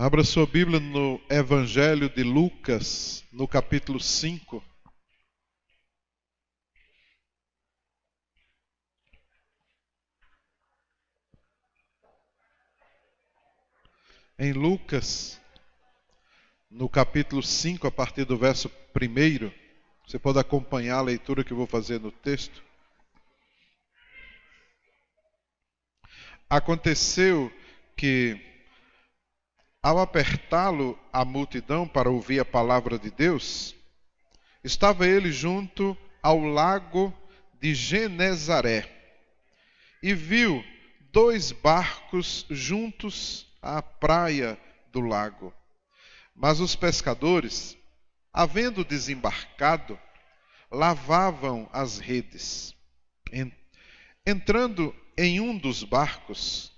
Abra sua Bíblia no Evangelho de Lucas, no capítulo 5. Em Lucas, no capítulo 5, a partir do verso 1, você pode acompanhar a leitura que eu vou fazer no texto. Aconteceu que, ao apertá-lo a multidão para ouvir a palavra de Deus, estava ele junto ao lago de Genezaré e viu 2 barcos juntos à praia do lago. Mas os pescadores, havendo desembarcado, lavavam as redes. Entrando em um dos barcos,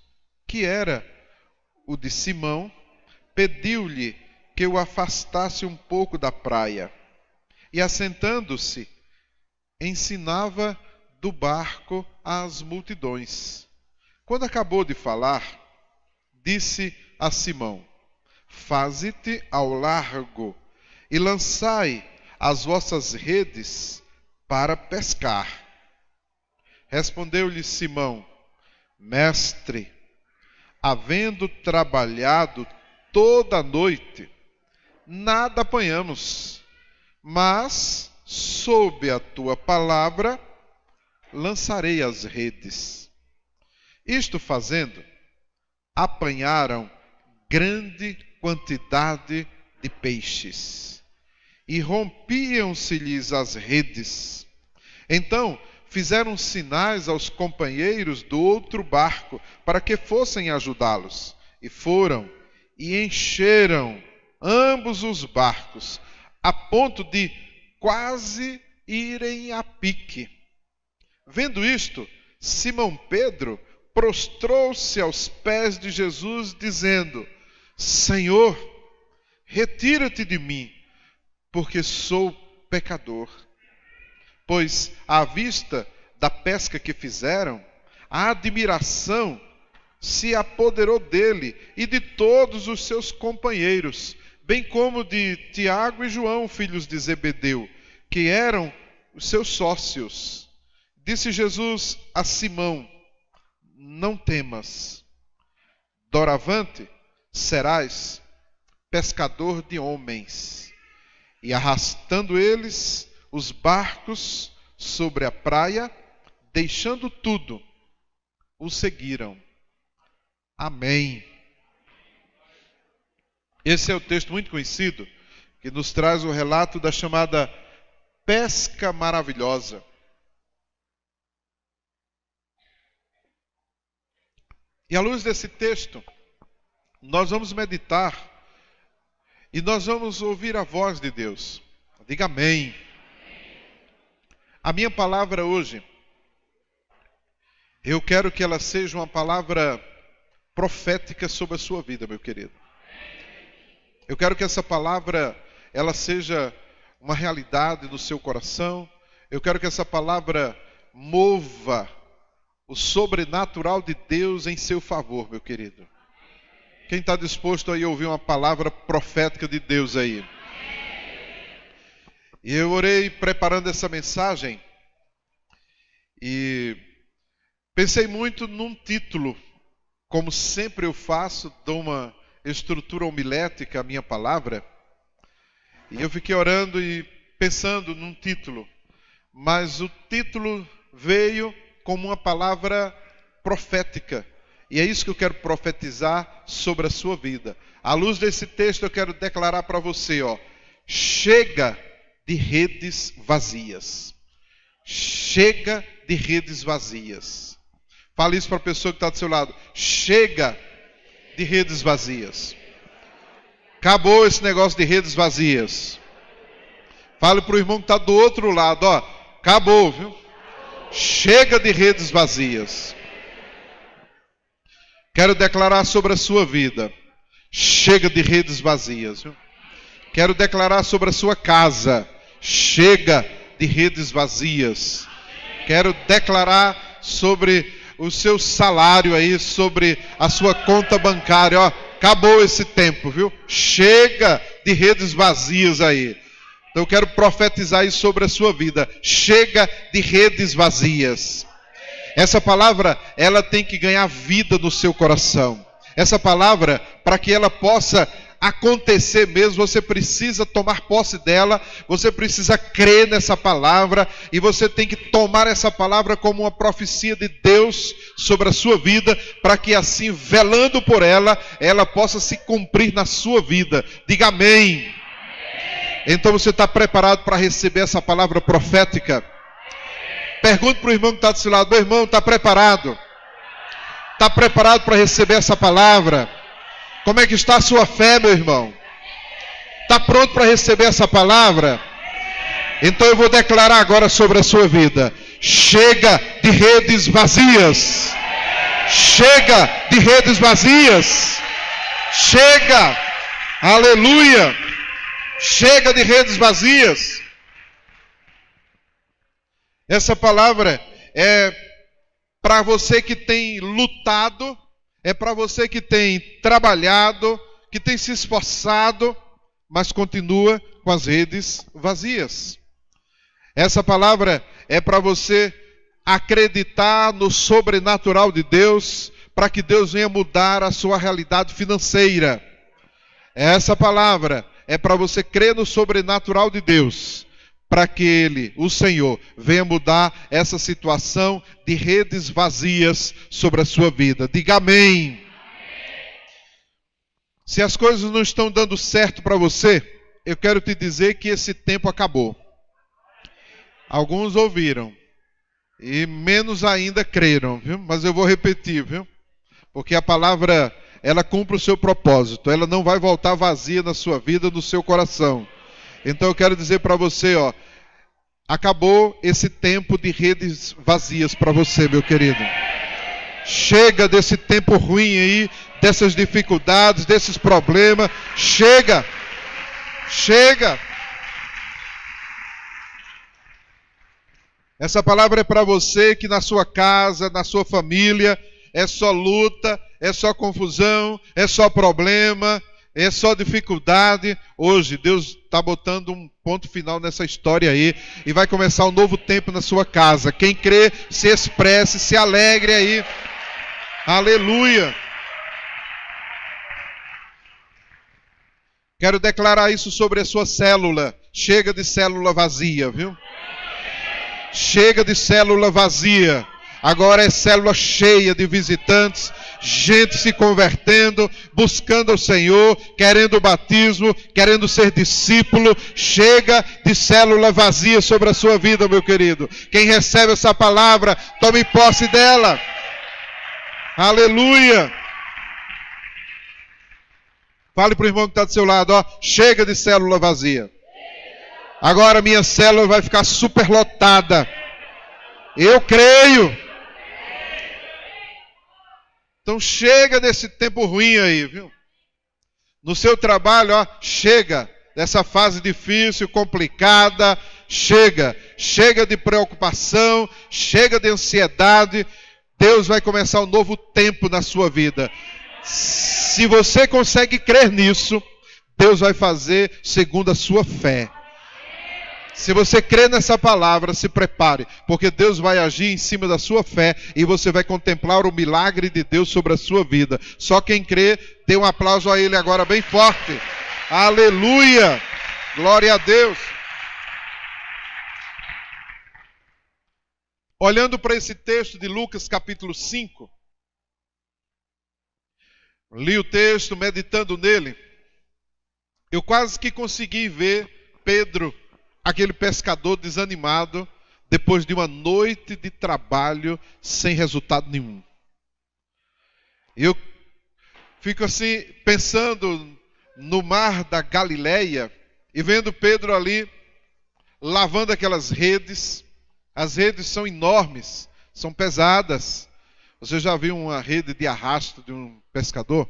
que era o de Simão, pediu-lhe que o afastasse um pouco da praia. E assentando-se, ensinava do barco às multidões. Quando acabou de falar, disse a Simão: Faze-te ao largo e lançai as vossas redes para pescar. Respondeu-lhe Simão: Mestre, havendo trabalhado toda a noite, nada apanhamos, mas sob a tua palavra lançarei as redes. Isto fazendo, apanharam grande quantidade de peixes e rompiam-se-lhes as redes. Então fizeram sinais aos companheiros do outro barco para que fossem ajudá-los. E foram e encheram ambos os barcos, a ponto de quase irem a pique. Vendo isto, Simão Pedro prostrou-se aos pés de Jesus, dizendo: Senhor, retira-te de mim, porque sou pecador. Pois, à vista da pesca que fizeram, a admiração se apoderou dele e de todos os seus companheiros, bem como de Tiago e João, filhos de Zebedeu, que eram os seus sócios. Disse Jesus a Simão: Não temas, doravante serás pescador de homens. E arrastando eles os barcos sobre a praia, deixando tudo, o seguiram. Amém. Esse é o texto muito conhecido, que nos traz o relato da chamada pesca maravilhosa. E à luz desse texto, nós vamos meditar e nós vamos ouvir a voz de Deus. Diga amém. A minha palavra hoje, eu quero que ela seja uma palavra profética sobre a sua vida, meu querido. Eu quero que essa palavra, ela seja uma realidade no seu coração. Eu quero que essa palavra mova o sobrenatural de Deus em seu favor, meu querido. Quem está disposto a ouvir uma palavra profética de Deus aí? E eu orei preparando essa mensagem e pensei muito num título. Como sempre eu faço, dou uma estrutura homilética à minha palavra. E eu fiquei orando e pensando num título. Mas o título veio como uma palavra profética. E é isso que eu quero profetizar sobre a sua vida. À luz desse texto eu quero declarar para você, chega de redes vazias. Chega de redes vazias. Fale isso para a pessoa que está do seu lado. Chega de redes vazias. Acabou esse negócio de redes vazias. Fale para o irmão que está do outro lado. Acabou, viu? Chega de redes vazias. Quero declarar sobre a sua vida. Chega de redes vazias, viu? Quero declarar sobre a sua casa. Chega de redes vazias. Quero declarar sobre o seu salário aí sobre a sua conta bancária. Ó, acabou esse tempo, viu? Chega de redes vazias aí. Então eu quero profetizar isso sobre a sua vida. Chega de redes vazias. Essa palavra, ela tem que ganhar vida no seu coração. Essa palavra, para que ela possa acontecer mesmo, você precisa tomar posse dela, você precisa crer nessa palavra, e você tem que tomar essa palavra como uma profecia de Deus sobre a sua vida, para que assim, velando por ela, ela possa se cumprir na sua vida. Diga amém. Então você está preparado para receber essa palavra profética? Pergunte para o irmão que está do seu lado: meu irmão, está preparado? Está preparado para receber essa palavra? Como é que está a sua fé, meu irmão? Está pronto para receber essa palavra? Então eu vou declarar agora sobre a sua vida: chega de redes vazias. Chega de redes vazias. Chega. Aleluia. Chega de redes vazias. Essa palavra é para você que tem lutado, é para você que tem trabalhado, que tem se esforçado, mas continua com as redes vazias. Essa palavra é para você acreditar no sobrenatural de Deus, para que Deus venha mudar a sua realidade financeira. Essa palavra é para você crer no sobrenatural de Deus, para que Ele, o Senhor, venha mudar essa situação de redes vazias sobre a sua vida. Diga amém. Se as coisas não estão dando certo para você, eu quero te dizer que esse tempo acabou. Alguns ouviram, e menos ainda creram, viu? Mas eu vou repetir, viu? Porque a palavra, ela cumpre o seu propósito. Ela não vai voltar vazia na sua vida, no seu coração. Então eu quero dizer para você, ó, acabou esse tempo de redes vazias para você, meu querido. Chega desse tempo ruim aí, dessas dificuldades, desses problemas. Chega. Chega. Essa palavra é para você que na sua casa, na sua família, é só luta, é só confusão, é só problema, é só dificuldade. Hoje Deus está botando um ponto final nessa história aí, e vai começar um novo tempo na sua casa. Quem crê, se expresse, se alegre aí. Aleluia. Quero declarar isso sobre a sua célula. Chega de célula vazia, viu? Chega de célula vazia. Agora é célula cheia de visitantes, gente se convertendo, buscando o Senhor, querendo o batismo, querendo ser discípulo. Chega de célula vazia sobre a sua vida, meu querido. Quem recebe essa palavra, tome posse dela. Aleluia. Fale para o irmão que está do seu lado, ó, chega de célula vazia. Agora minha célula vai ficar superlotada. Eu creio. Então chega desse tempo ruim aí, viu? No seu trabalho, ó, chega dessa fase difícil, complicada. Chega de preocupação, chega de ansiedade. Deus vai começar um novo tempo na sua vida. Se você consegue crer nisso, Deus vai fazer segundo a sua fé. Se você crê nessa palavra, se prepare, porque Deus vai agir em cima da sua fé e você vai contemplar o milagre de Deus sobre a sua vida. Só quem crê, dê um aplauso a Ele agora bem forte. Aleluia! Glória a Deus! Olhando para esse texto de Lucas capítulo 5, li o texto, meditando nele, eu quase que consegui ver Pedro, aquele pescador desanimado, depois de uma noite de trabalho sem resultado nenhum. Eu fico assim, pensando no mar da Galileia, e vendo Pedro ali, lavando aquelas redes. As redes são enormes, são pesadas. Você já viu uma rede de arrasto de um pescador?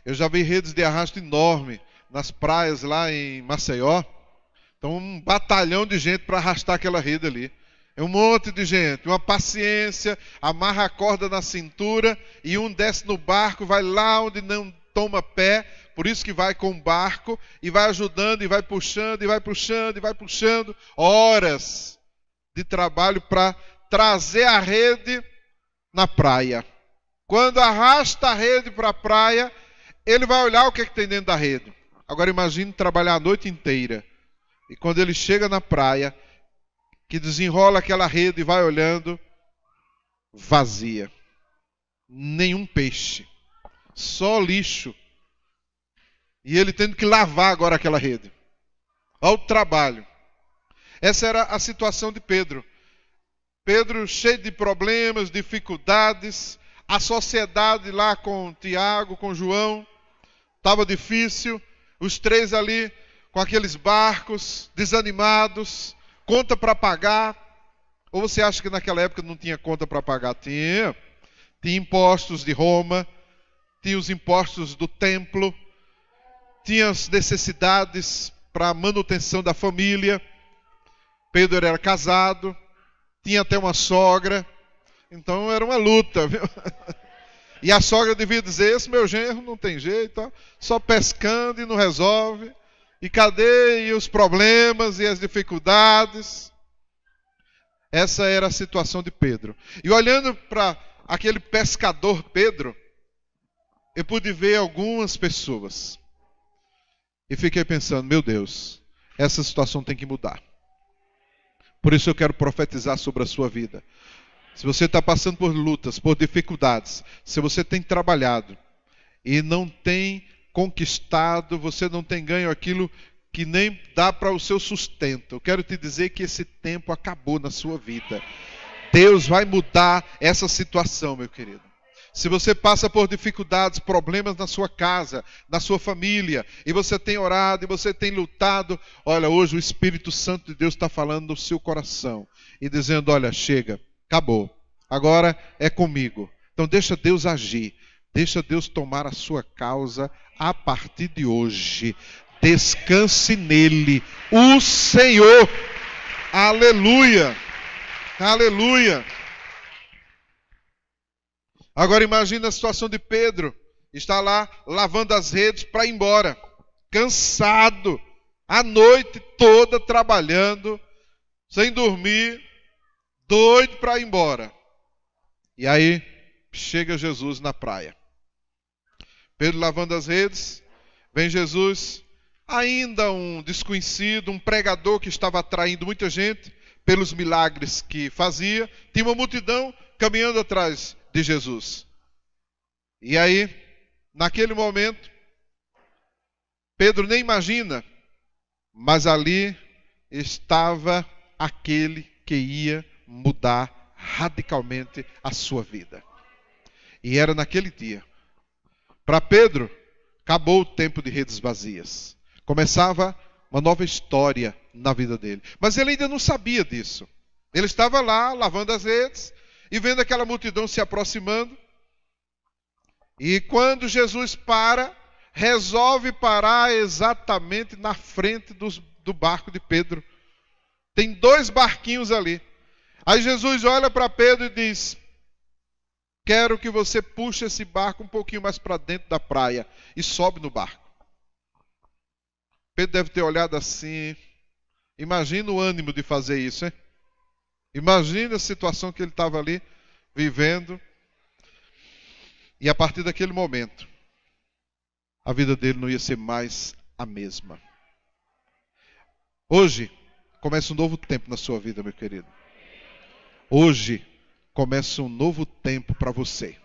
Eu já vi redes de arrasto enorme nas praias lá em Maceió. Então um batalhão de gente para arrastar aquela rede ali. É um monte de gente, uma paciência, amarra a corda na cintura e um desce no barco, vai lá onde não toma pé, por isso que vai com o barco e vai ajudando e vai puxando e vai puxando e vai puxando. Horas de trabalho para trazer a rede na praia. Quando arrasta a rede para a praia, ele vai olhar o que tem dentro da rede. Agora imagine trabalhar a noite inteira. E quando ele chega na praia, que desenrola aquela rede e vai olhando, vazia. Nenhum peixe. Só lixo. E ele tendo que lavar agora aquela rede. Olha o trabalho. Essa era a situação de Pedro. Pedro cheio de problemas, dificuldades. A sociedade lá com Tiago, com João, estava difícil. Os três ali com aqueles barcos, desanimados. Conta para pagar. Ou você acha que naquela época não tinha conta para pagar? Tinha. Tinha impostos de Roma, tinha os impostos do templo, tinha as necessidades para a manutenção da família. Pedro era casado, tinha até uma sogra, então era uma luta, viu? E a sogra devia dizer, esse meu genro não tem jeito, só pescando e não resolve. E cadê os problemas e as dificuldades? Essa era a situação de Pedro. E olhando para aquele pescador Pedro, eu pude ver algumas pessoas. E fiquei pensando, meu Deus, essa situação tem que mudar. Por isso eu quero profetizar sobre a sua vida. Se você está passando por lutas, por dificuldades, se você tem trabalhado e não tem conquistado, você não tem ganho aquilo que nem dá para o seu sustento, eu quero te dizer que esse tempo acabou na sua vida. Deus vai mudar essa situação, meu querido. Se você passa por dificuldades, problemas na sua casa, na sua família, e você tem orado, e você tem lutado, olha, hoje o Espírito Santo de Deus está falando no seu coração, e dizendo, olha, chega, acabou, agora é comigo. Então deixa Deus agir, deixa Deus tomar a sua causa a partir de hoje. Descanse nele, o Senhor. Aleluia, aleluia. Agora imagine a situação de Pedro. Está lá lavando as redes para ir embora. Cansado. A noite toda trabalhando. Sem dormir. Doido para ir embora. E aí chega Jesus na praia. Pedro lavando as redes. Vem Jesus. Ainda um desconhecido. Um pregador que estava atraindo muita gente. Pelos milagres que fazia. Tinha uma multidão caminhando atrás de Jesus. E aí, naquele momento, Pedro nem imagina, mas ali estava aquele que ia mudar radicalmente a sua vida. E era naquele dia. Para Pedro, acabou o tempo de redes vazias. Começava uma nova história na vida dele. Mas ele ainda não sabia disso. Ele estava lá, lavando as redes, e vendo aquela multidão se aproximando. E quando Jesus resolve parar exatamente na frente do barco de Pedro. Tem 2 barquinhos ali. Aí Jesus olha para Pedro e diz, quero que você puxe esse barco um pouquinho mais para dentro da praia. E sobe no barco. Pedro deve ter olhado assim. Imagina o ânimo de fazer isso, hein? Imagina a situação que ele estava ali vivendo. E a partir daquele momento, a vida dele não ia ser mais a mesma. Hoje, começa um novo tempo na sua vida, meu querido. Hoje, começa um novo tempo para você.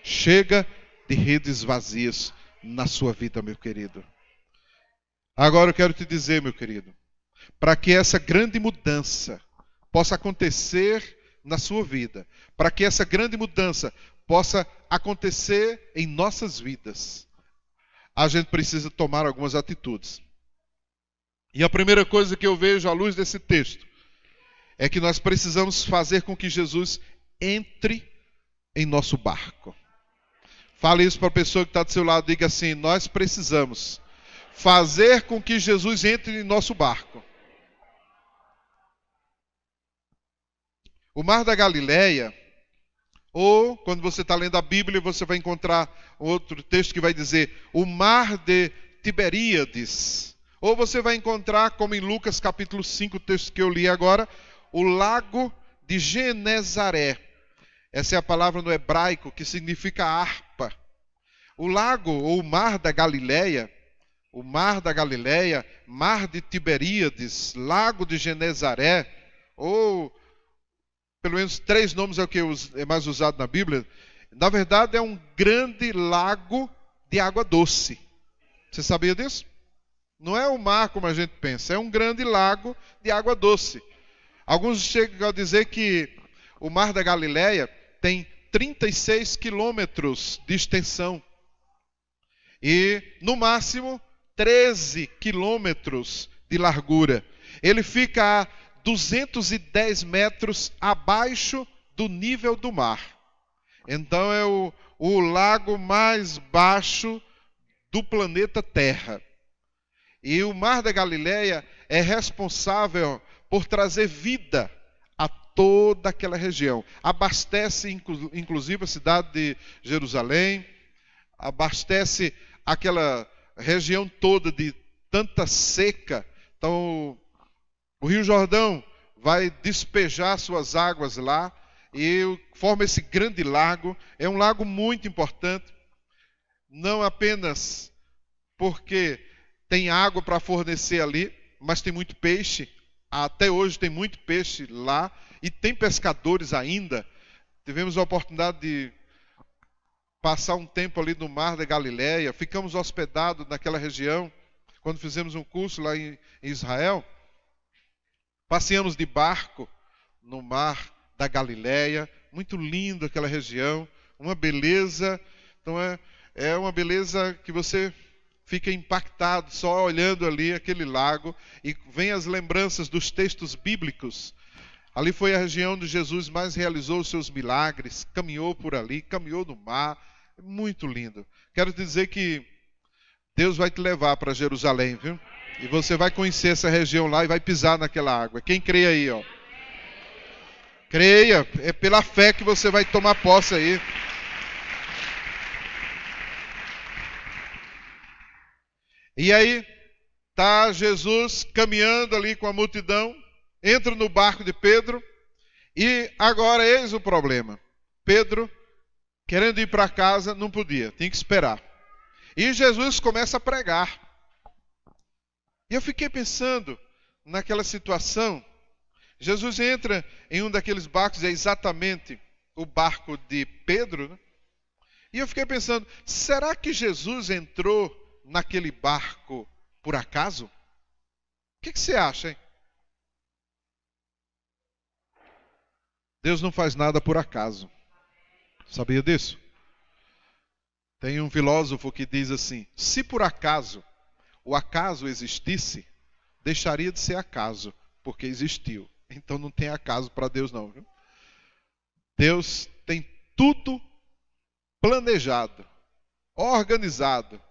Chega de redes vazias na sua vida, meu querido. Agora eu quero te dizer, meu querido, para que essa grande mudança possa acontecer na sua vida, para que essa grande mudança possa acontecer em nossas vidas, a gente precisa tomar algumas atitudes. E a primeira coisa que eu vejo à luz desse texto é que nós precisamos fazer com que Jesus entre em nosso barco. Fale isso para a pessoa que está do seu lado, diga assim, nós precisamos fazer com que Jesus entre em nosso barco. O Mar da Galileia, ou quando você está lendo a Bíblia, você vai encontrar outro texto que vai dizer o Mar de Tiberíades. Ou você vai encontrar, como em Lucas capítulo 5, o texto que eu li agora, o Lago de Genezaré. Essa é a palavra no hebraico que significa harpa. O lago, ou o Mar da Galileia, Mar de Tiberíades, Lago de Genezaré, ou pelo menos 3 nomes é o que é mais usado na Bíblia. Na verdade é um grande lago de água doce. Você sabia disso? Não é o mar como a gente pensa, é um grande lago de água doce. Alguns chegam a dizer que o Mar da Galileia tem 36 quilômetros de extensão. E, no máximo, 13 quilômetros de largura. Ele fica a 210 metros abaixo do nível do mar. Então é o lago mais baixo do planeta Terra. E o Mar da Galileia é responsável por trazer vida a toda aquela região. Abastece inclusive a cidade de Jerusalém, abastece aquela região toda de tanta seca. Então o Rio Jordão vai despejar suas águas lá e forma esse grande lago. É um lago muito importante, não apenas porque tem água para fornecer ali, mas tem muito peixe. Até hoje tem muito peixe lá e tem pescadores ainda. Tivemos a oportunidade de passar um tempo ali no Mar da Galileia, ficamos hospedados naquela região, quando fizemos um curso lá em Israel. Passeamos de barco no Mar da Galileia, muito lindo aquela região, uma beleza. Então é uma beleza que você fica impactado só olhando ali aquele lago e vem as lembranças dos textos bíblicos. Ali foi a região onde Jesus mais realizou os seus milagres, caminhou por ali, caminhou no mar. Muito lindo. Quero te dizer que Deus vai te levar para Jerusalém, viu? E você vai conhecer essa região lá e vai pisar naquela água. Quem crê aí, ó? Creia, é pela fé que você vai tomar posse aí. E aí, tá Jesus caminhando ali com a multidão, entra no barco de Pedro, e agora eis o problema. Pedro, querendo ir para casa, não podia, tinha que esperar. E Jesus começa a pregar. E eu fiquei pensando naquela situação. Jesus entra em um daqueles barcos, é exatamente o barco de Pedro, né? E eu fiquei pensando, será que Jesus entrou naquele barco por acaso? O que você acha, hein? Deus não faz nada por acaso. Sabia disso? Tem um filósofo que diz assim: se por acaso o acaso existisse, deixaria de ser acaso, porque existiu. Então não tem acaso para Deus não, viu? Deus tem tudo planejado, organizado,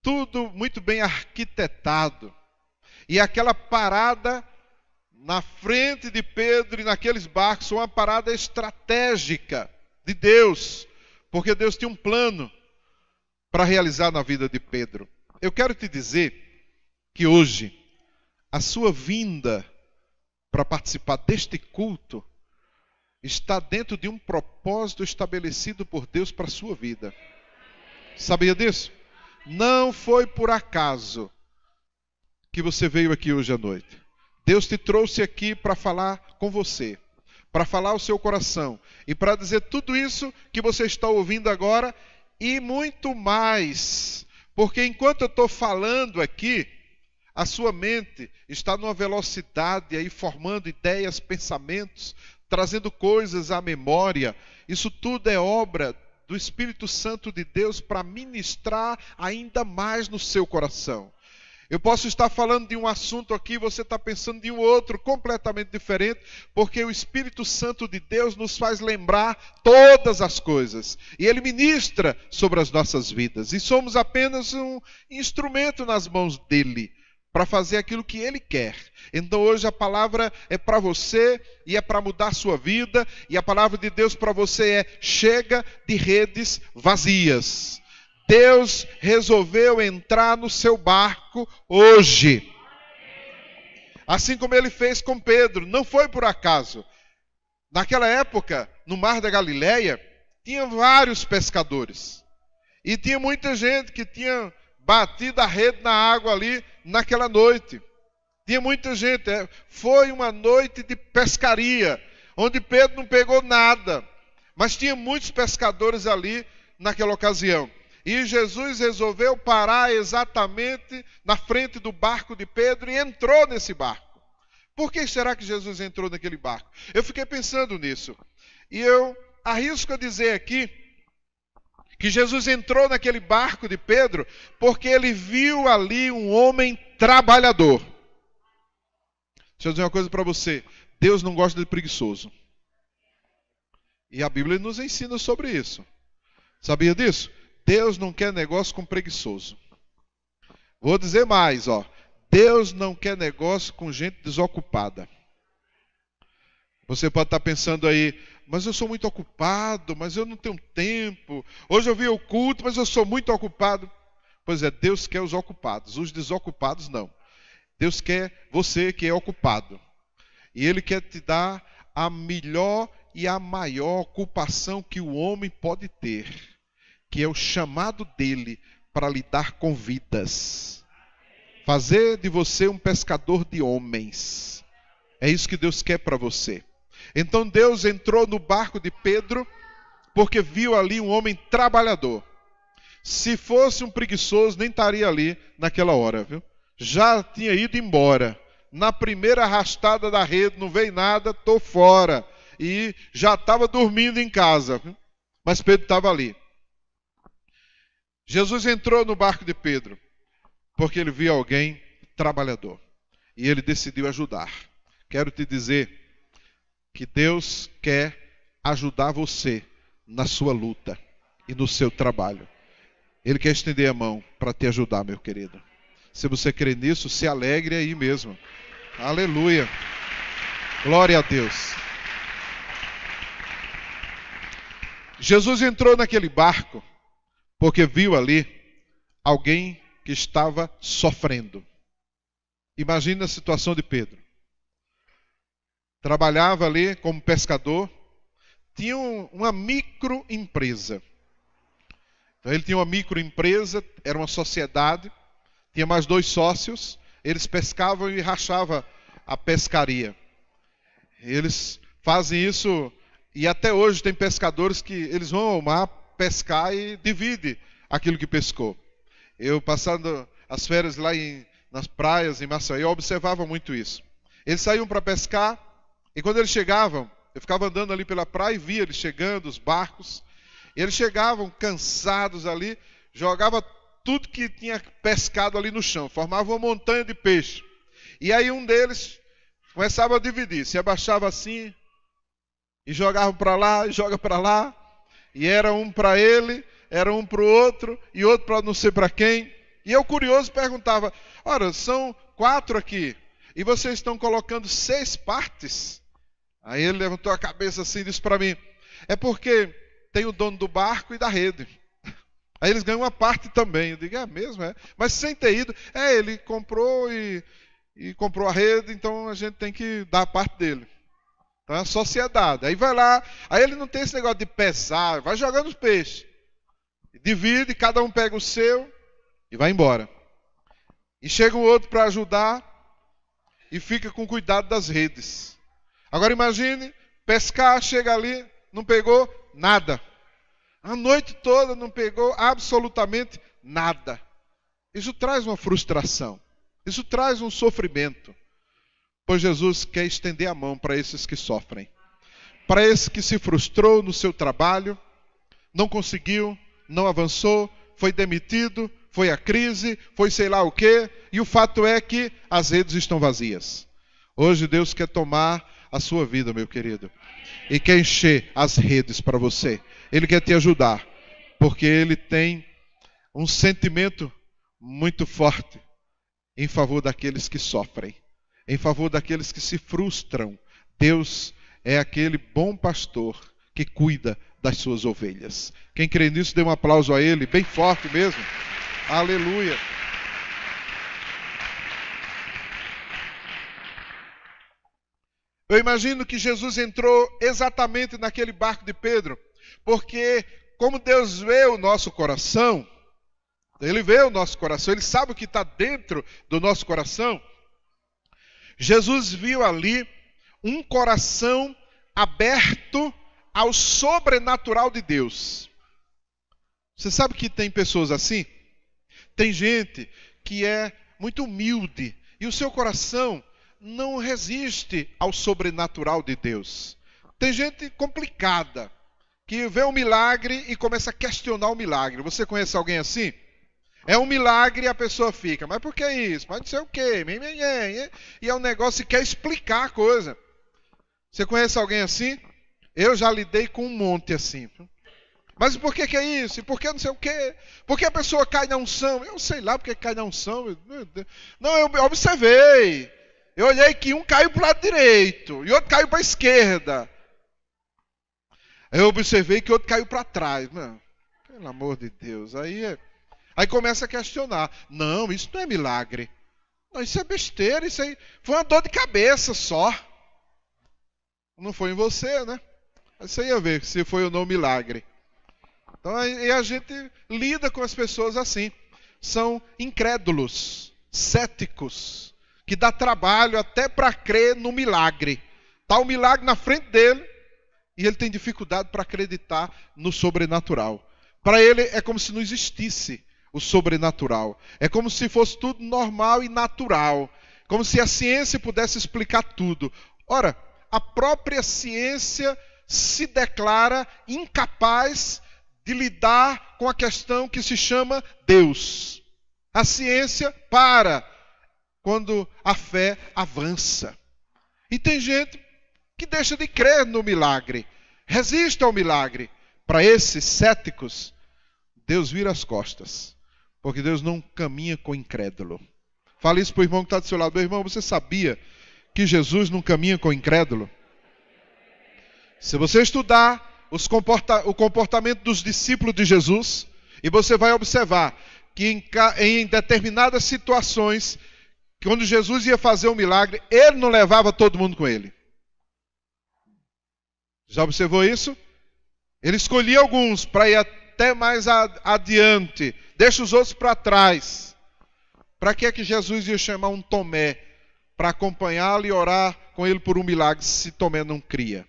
tudo muito bem arquitetado. E aquela parada na frente de Pedro e naqueles barcos foi uma parada estratégica de Deus, porque Deus tinha um plano para realizar na vida de Pedro. Eu quero te dizer que hoje a sua vinda para participar deste culto está dentro de um propósito estabelecido por Deus para a sua vida. Sabia disso? Não foi por acaso que você veio aqui hoje à noite. Deus te trouxe aqui para falar com você, para falar ao seu coração e para dizer tudo isso que você está ouvindo agora e muito mais. Porque enquanto eu estou falando aqui, a sua mente está numa velocidade aí, formando ideias, pensamentos, trazendo coisas à memória. Isso tudo é obra do Espírito Santo de Deus para ministrar ainda mais no seu coração. Eu posso estar falando de um assunto aqui, você está pensando de um outro completamente diferente, porque o Espírito Santo de Deus nos faz lembrar todas as coisas. E Ele ministra sobre as nossas vidas. E somos apenas um instrumento nas mãos dEle, para fazer aquilo que Ele quer. Então hoje a palavra é para você e é para mudar a sua vida. E a palavra de Deus para você é: chega de redes vazias. Deus resolveu entrar no seu barco hoje. Assim como Ele fez com Pedro, não foi por acaso. Naquela época, no Mar da Galileia, tinha vários pescadores. E tinha muita gente que tinha batido a rede na água ali naquela noite. Tinha muita gente. Foi uma noite de pescaria, onde Pedro não pegou nada. Mas tinha muitos pescadores ali naquela ocasião. E Jesus resolveu parar exatamente na frente do barco de Pedro e entrou nesse barco. Por que será que Jesus entrou naquele barco? Eu fiquei pensando nisso. E eu arrisco a dizer aqui que Jesus entrou naquele barco de Pedro porque ele viu ali um homem trabalhador. Deixa eu dizer uma coisa para você. Deus não gosta de preguiçoso. E a Bíblia nos ensina sobre isso. Sabia disso? Deus não quer negócio com preguiçoso. Vou dizer mais, ó. Deus não quer negócio com gente desocupada. Você pode estar pensando aí: mas eu sou muito ocupado, mas eu não tenho tempo. Hoje eu vi o culto, mas eu sou muito ocupado. Pois é, Deus quer os ocupados, os desocupados não. Deus quer você que é ocupado. E Ele quer te dar a melhor e a maior ocupação que o homem pode ter, que é o chamado dele para lidar com vidas. Fazer de você um pescador de homens. É isso que Deus quer para você. Então Deus entrou no barco de Pedro porque viu ali um homem trabalhador. Se fosse um preguiçoso, nem estaria ali naquela hora, viu? Já tinha ido embora. Na primeira arrastada da rede, não veio nada, estou fora. E já estava dormindo em casa, viu? Mas Pedro estava ali. Jesus entrou no barco de Pedro porque ele viu alguém trabalhador. E ele decidiu ajudar. Quero te dizer que Deus quer ajudar você na sua luta e no seu trabalho. Ele quer estender a mão para te ajudar, meu querido. Se você crê nisso, se alegre aí mesmo. Aleluia. Glória a Deus. Jesus entrou naquele barco porque viu ali alguém que estava sofrendo. Imagine a situação de Pedro. Trabalhava ali como pescador, tinha uma microempresa. Então ele tinha uma microempresa, era uma sociedade, tinha mais 2 sócios, eles pescavam e rachavam a pescaria. Eles fazem isso, e até hoje tem pescadores que eles vão ao mar pescar e dividem aquilo que pescou. Eu passando as férias lá nas praias em Maceió, eu observava muito isso. Eles saíam para pescar, e quando eles chegavam, eu ficava andando ali pela praia e via eles chegando, os barcos. E eles chegavam cansados ali, jogavam tudo que tinha pescado ali no chão, formavam uma montanha de peixe. E aí um deles começava a dividir, se abaixava assim, e jogava para lá, e joga para lá. E era um para ele, era um para o outro, e outro para não sei para quem. E eu, curioso, perguntava: ora, são 4 aqui, e vocês estão colocando 6 partes? Aí ele levantou a cabeça assim e disse para mim: é porque tem o dono do barco e da rede. Aí eles ganham uma parte também. Eu digo: é mesmo? É? Mas sem ter ido. Ele comprou e comprou a rede, então a gente tem que dar a parte dele. Então é a sociedade. Aí vai lá, aí ele não tem esse negócio de pesar, vai jogando os peixes. Divide, cada um pega o seu e vai embora. E chega um outro para ajudar e fica com cuidado das redes. Agora imagine, pescar, chega ali, não pegou nada. A noite toda não pegou absolutamente nada. Isso traz uma frustração. Isso traz um sofrimento. Pois Jesus quer estender a mão para esses que sofrem. Para esse que se frustrou no seu trabalho, não conseguiu, não avançou, foi demitido, foi a crise, foi sei lá o quê. E o fato é que as redes estão vazias. Hoje Deus quer tomar a sua vida, meu querido, e quer encher as redes para você. Ele quer te ajudar, porque Ele tem um sentimento muito forte em favor daqueles que sofrem, em favor daqueles que se frustram. Deus é aquele bom pastor que cuida das suas ovelhas. Quem crê nisso, dê um aplauso a Ele, bem forte mesmo. Aleluia. Eu imagino que Jesus entrou exatamente naquele barco de Pedro, porque como Deus vê o nosso coração, Ele vê o nosso coração, Ele sabe o que está dentro do nosso coração. Jesus viu ali um coração aberto ao sobrenatural de Deus. Você sabe que tem pessoas assim? Tem gente que é muito humilde e o seu coração não resiste ao sobrenatural de Deus. Tem gente complicada que vê um milagre e começa a questionar o milagre. Você conhece alguém assim? É um milagre e a pessoa fica, mas por que isso? Mas não sei o quê. E é um negócio que quer explicar a coisa. Você conhece alguém assim? Eu já lidei com um monte assim. Mas por que é isso? E por que não sei o quê? Por que a pessoa cai na unção? Eu sei lá porque cai na unção. Não, eu observei. Eu olhei que um caiu para o lado direito e outro caiu para a esquerda. Eu observei que outro caiu para trás. Não, pelo amor de Deus. Aí começa a questionar. Não, isso não é milagre. Não, isso é besteira. Isso aí foi uma dor de cabeça só. Não foi em você, né? Você ia ver se foi ou não milagre. Então aí a gente lida com as pessoas assim. São incrédulos, céticos, que dá trabalho até para crer no milagre. Está o milagre na frente dele e ele tem dificuldade para acreditar no sobrenatural. Para ele é como se não existisse o sobrenatural. É como se fosse tudo normal e natural. Como se a ciência pudesse explicar tudo. Ora, a própria ciência se declara incapaz de lidar com a questão que se chama Deus. A ciência para quando a fé avança. E tem gente que deixa de crer no milagre, resiste ao milagre. Para esses céticos, Deus vira as costas, porque Deus não caminha com incrédulo. Fala isso para o irmão que está do seu lado. Meu irmão, você sabia que Jesus não caminha com incrédulo? Se você estudar o comportamento dos discípulos de Jesus, e você vai observar que em determinadas situações, quando Jesus ia fazer um milagre, ele não levava todo mundo com ele. Já observou isso? Ele escolhia alguns para ir até mais adiante, deixa os outros para trás. Para que é que Jesus ia chamar um Tomé para acompanhá-lo e orar com ele por um milagre, se Tomé não cria?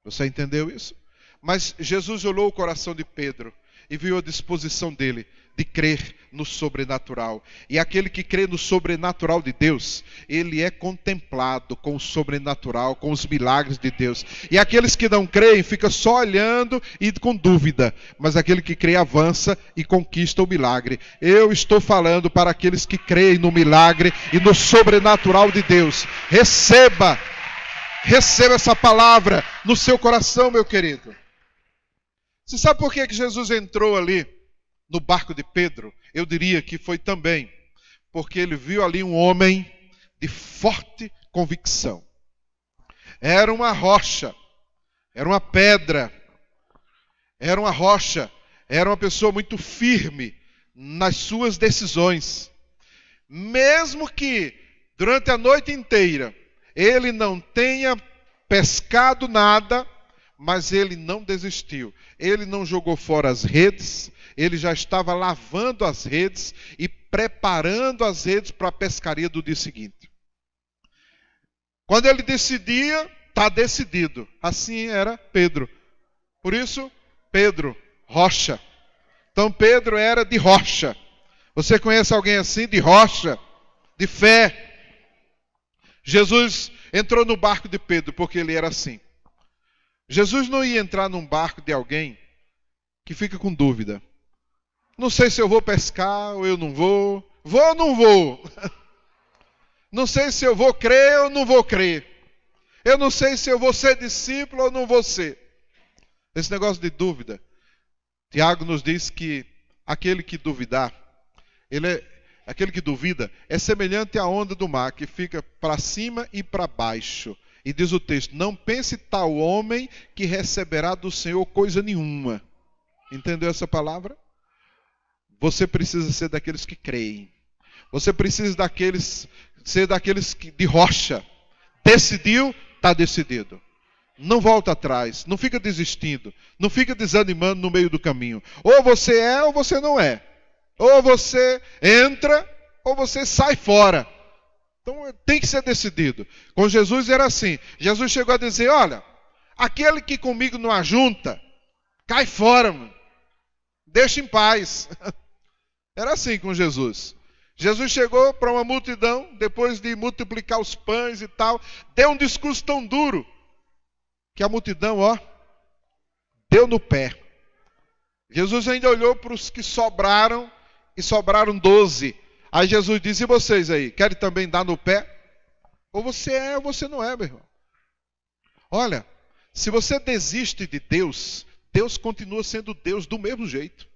Você entendeu isso? Mas Jesus olhou o coração de Pedro e viu a disposição dele de crer no sobrenatural. E aquele que crê no sobrenatural de Deus, ele é contemplado com o sobrenatural, com os milagres de Deus. E aqueles que não creem, ficam só olhando e com dúvida. Mas aquele que crê avança e conquista o milagre. Eu estou falando para aqueles que creem no milagre e no sobrenatural de Deus. Receba essa palavra no seu coração, meu querido. Você sabe por que Jesus entrou ali no barco de Pedro? Eu diria que foi também porque ele viu ali um homem de forte convicção. Era uma rocha, era uma pedra, era uma rocha, era uma pessoa muito firme nas suas decisões. Mesmo que durante a noite inteira ele não tenha pescado nada, mas ele não desistiu. Ele não jogou fora as redes, ele já estava lavando as redes e preparando as redes para a pescaria do dia seguinte. Quando ele decidia, está decidido. Assim era Pedro. Por isso, Pedro, rocha. Então Pedro era de rocha. Você conhece alguém assim, de rocha, de fé? Jesus entrou no barco de Pedro porque ele era assim. Jesus não ia entrar num barco de alguém que fica com dúvida. Não sei se eu vou pescar ou eu não vou. Vou ou não vou? Não sei se eu vou crer ou não vou crer. Eu não sei se eu vou ser discípulo ou não vou ser. Esse negócio de dúvida. Tiago nos diz que aquele que duvidar, aquele que duvida, é semelhante à onda do mar, que fica para cima e para baixo. E diz o texto, não pense tal homem que receberá do Senhor coisa nenhuma. Entendeu essa palavra? Você precisa ser daqueles que creem. Você precisa ser daqueles de rocha. Decidiu, está decidido. Não volta atrás, não fica desistindo, não fica desanimando no meio do caminho. Ou você é ou você não é. Ou você entra ou você sai fora. Então tem que ser decidido. Com Jesus era assim. Jesus chegou a dizer, olha, aquele que comigo não ajunta, cai fora, mano. Deixa em paz. Era assim com Jesus. Jesus chegou para uma multidão, depois de multiplicar os pães e tal, deu um discurso tão duro, que a multidão, deu no pé. Jesus ainda olhou para os que sobraram, e sobraram 12. Aí Jesus disse, e vocês aí, querem também dar no pé? Ou você é ou você não é, meu irmão. Olha, se você desiste de Deus, Deus continua sendo Deus do mesmo jeito.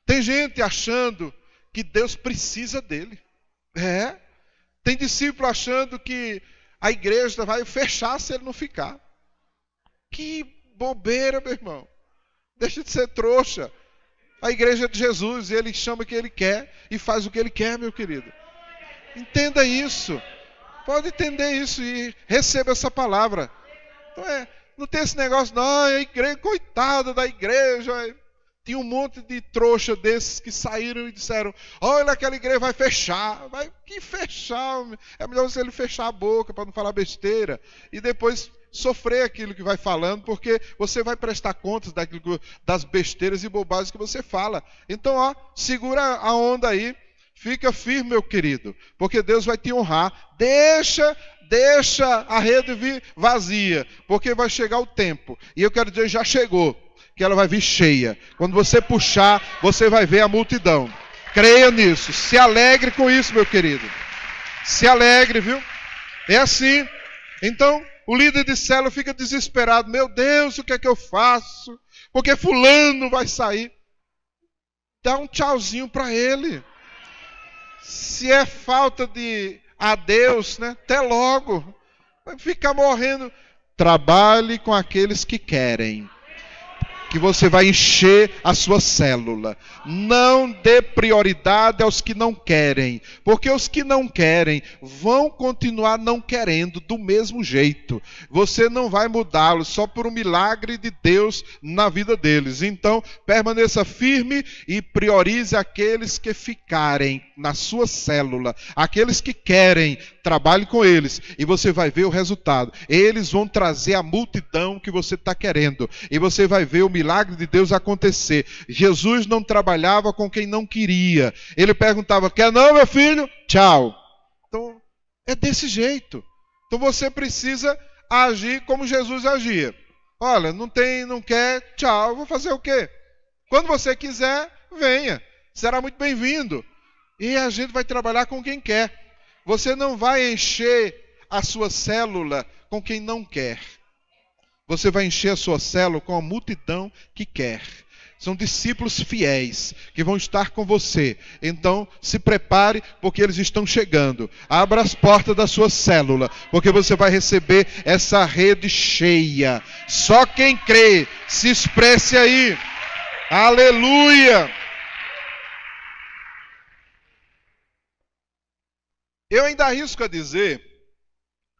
Tem gente achando que Deus precisa dele. Tem discípulo achando que a igreja vai fechar se ele não ficar. Que bobeira, meu irmão. Deixa de ser trouxa. A igreja é de Jesus e ele chama o que ele quer e faz o que ele quer, meu querido. Entenda isso. Pode entender isso e receba essa palavra. Então não tem esse negócio, não, a igreja, coitada da igreja. Tinha um monte de trouxa desses que saíram e disseram, olha, aquela igreja vai fechar. Que fechar? É melhor você ele fechar a boca para não falar besteira. E depois sofrer aquilo que vai falando, porque você vai prestar contas das besteiras e bobagens que você fala. Então, segura a onda aí. Fica firme, meu querido, porque Deus vai te honrar. Deixa a rede vir vazia, porque vai chegar o tempo. E eu quero dizer, já chegou. Que ela vai vir cheia. Quando você puxar, você vai ver a multidão. Creia nisso. Se alegre com isso, meu querido. Se alegre, viu? É assim. Então, o líder de célula fica desesperado. Meu Deus, o que é que eu faço? Porque fulano vai sair. Dá um tchauzinho para ele. Se é falta de adeus, né? Até logo. Vai ficar morrendo. Trabalhe com aqueles que querem. Que você vai encher a sua célula. Não dê prioridade aos que não querem, porque os que não querem vão continuar não querendo do mesmo jeito. Você não vai mudá-los só por um milagre de Deus na vida deles. Então, permaneça firme e priorize aqueles que ficarem na sua célula. Aqueles que querem, trabalhe com eles e você vai ver o resultado. Eles vão trazer a multidão que você está querendo e você vai ver o milagre de Deus acontecer. Jesus não trabalhava com quem não queria. Ele perguntava, quer não, meu filho? Tchau. Então, é desse jeito. Então você precisa agir como Jesus agia. Olha, não quer, tchau, vou fazer o quê? Quando você quiser, venha. Será muito bem-vindo. E a gente vai trabalhar com quem quer. Você não vai encher a sua célula com quem não quer. Você vai encher a sua célula com a multidão que quer. São discípulos fiéis que vão estar com você. Então, se prepare, porque eles estão chegando. Abra as portas da sua célula, porque você vai receber essa rede cheia. Só quem crê, se expresse aí. Aleluia! Eu ainda arrisco a dizer,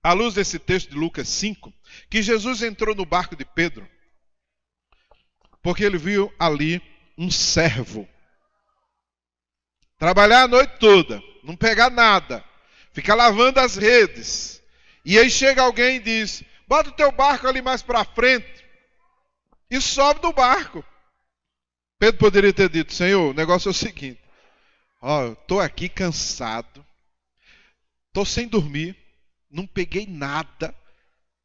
à luz desse texto de Lucas 5, que Jesus entrou no barco de Pedro, porque ele viu ali um servo trabalhar a noite toda, não pegar nada, ficar lavando as redes. E aí chega alguém e diz, bota o teu barco ali mais para frente e sobe do barco. Pedro poderia ter dito, Senhor, o negócio é o seguinte, eu estou aqui cansado, estou sem dormir, não peguei nada,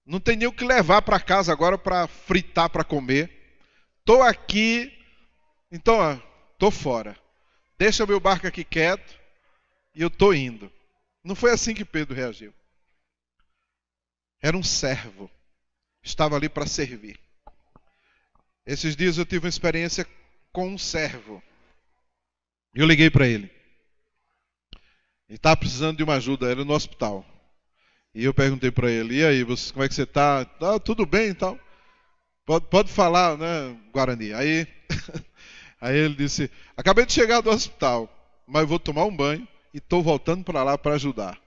não tem nem o que levar para casa agora para fritar, para comer. Estou aqui, então estou fora. Deixa meu barco aqui quieto e eu estou indo. Não foi assim que Pedro reagiu. Era um servo, estava ali para servir. Esses dias eu tive uma experiência com um servo. Eu liguei para ele. e estava precisando de uma ajuda, era no hospital. E eu perguntei para ele, e aí, como é que você está? Tá, tudo bem e tal. Pode falar, né, Guarani? Aí, aí ele disse, acabei de chegar do hospital, mas eu vou tomar um banho e estou voltando para lá para ajudar.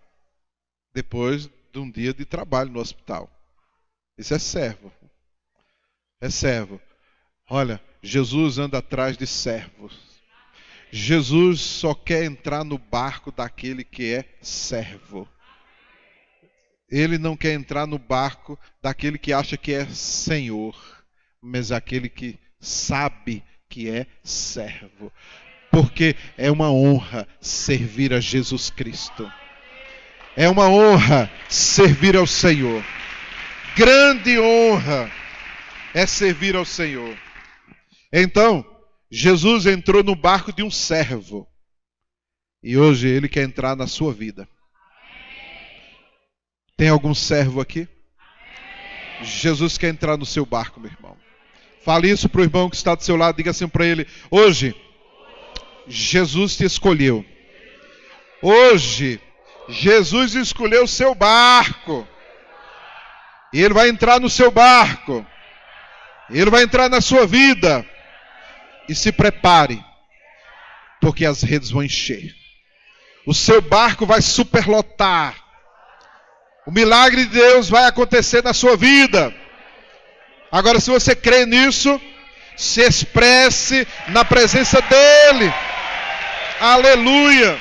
Depois de um dia de trabalho no hospital. Isso é servo. É servo. Olha, Jesus anda atrás de servos. Jesus só quer entrar no barco daquele que é servo. Ele não quer entrar no barco daquele que acha que é senhor, mas aquele que sabe que é servo. Porque é uma honra servir a Jesus Cristo. É uma honra servir ao Senhor. Grande honra é servir ao Senhor. Então, Jesus entrou no barco de um servo. E hoje ele quer entrar na sua vida. Tem algum servo aqui? Jesus quer entrar no seu barco, meu irmão. Fale isso para o irmão que está do seu lado. Diga assim para ele: hoje, Jesus te escolheu. Hoje, Jesus escolheu o seu barco. E ele vai entrar no seu barco. Ele vai entrar na sua vida. E se prepare, porque as redes vão encher. O seu barco vai superlotar. O milagre de Deus vai acontecer na sua vida. Agora, se você crê nisso, se expresse na presença dEle. Aleluia.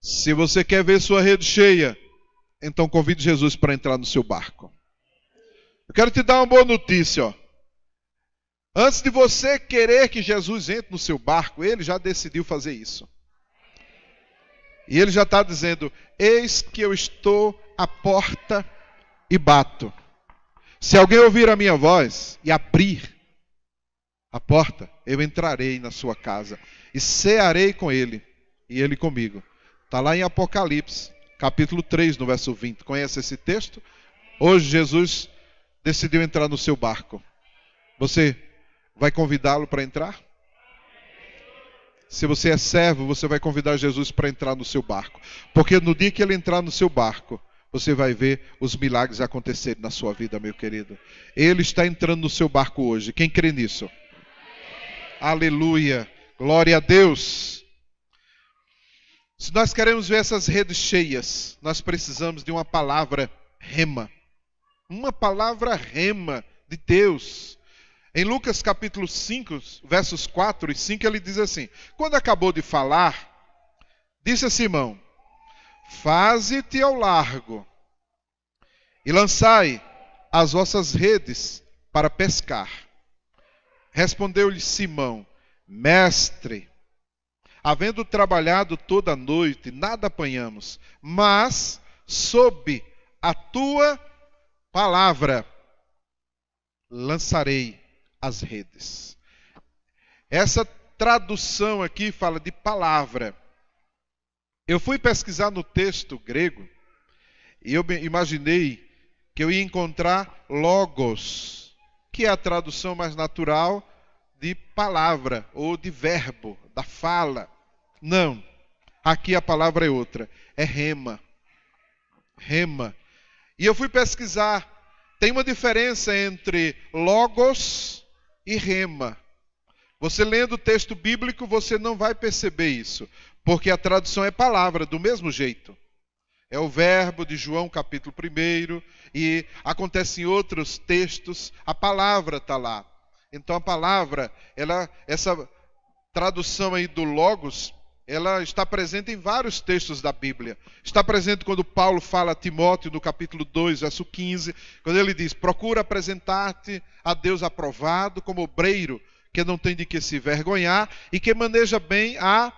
Se você quer ver sua rede cheia, então convide Jesus para entrar no seu barco. Eu quero te dar uma boa notícia, ó. Antes de você querer que Jesus entre no seu barco, Ele já decidiu fazer isso. E Ele já está dizendo: eis que eu estou à porta e bato. Se alguém ouvir a minha voz e abrir a porta, eu entrarei na sua casa e cearei com ele e ele comigo. Está lá em Apocalipse, capítulo 3, no verso 20. Conhece esse texto? Hoje Jesus decidiu entrar no seu barco. Você vai convidá-lo para entrar? Se você é servo, você vai convidar Jesus para entrar no seu barco. Porque no dia que ele entrar no seu barco, você vai ver os milagres acontecerem na sua vida, meu querido. Ele está entrando no seu barco hoje. Quem crê nisso? Aleluia. Glória a Deus. Se nós queremos ver essas redes cheias, nós precisamos de uma palavra rema. Uma palavra rema de Deus. Em Lucas capítulo 5, versos 4 e 5, ele diz assim: quando acabou de falar, disse a Simão: faze-te ao largo e lançai as vossas redes para pescar. Respondeu-lhe Simão: mestre, havendo trabalhado toda a noite, nada apanhamos, mas sob a tua palavra lançarei as redes. Essa tradução aqui fala de palavra. Eu fui pesquisar no texto grego e eu imaginei que eu ia encontrar logos, que é a tradução mais natural de palavra ou de verbo, da fala. Não, aqui a palavra é outra, é rema. Rema. E eu fui pesquisar, tem uma diferença entre logos e rema. Você lendo o texto bíblico, você não vai perceber isso, porque a tradução é palavra, do mesmo jeito. É o verbo de João capítulo 1, e acontece em outros textos, a palavra está lá. Então a palavra, essa tradução aí do logos, ela está presente em vários textos da Bíblia. Está presente quando Paulo fala a Timóteo, no capítulo 2, verso 15, quando ele diz: procura apresentar-te a Deus aprovado, como obreiro, que não tem de que se vergonhar, e que maneja bem a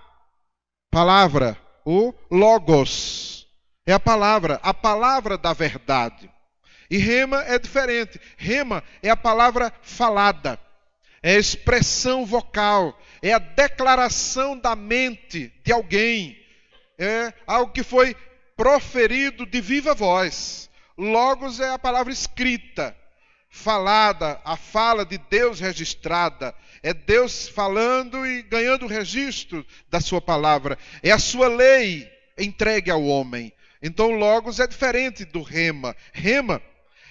palavra, o logos. É a palavra da verdade. E rema é diferente. Rema é a palavra falada, é a expressão vocal, é a declaração da mente de alguém, é algo que foi proferido de viva voz. Logos é a palavra escrita, falada, a fala de Deus registrada. É Deus falando e ganhando registro da sua palavra. É a sua lei entregue ao homem. Então, Logos é diferente do Rema. Rema,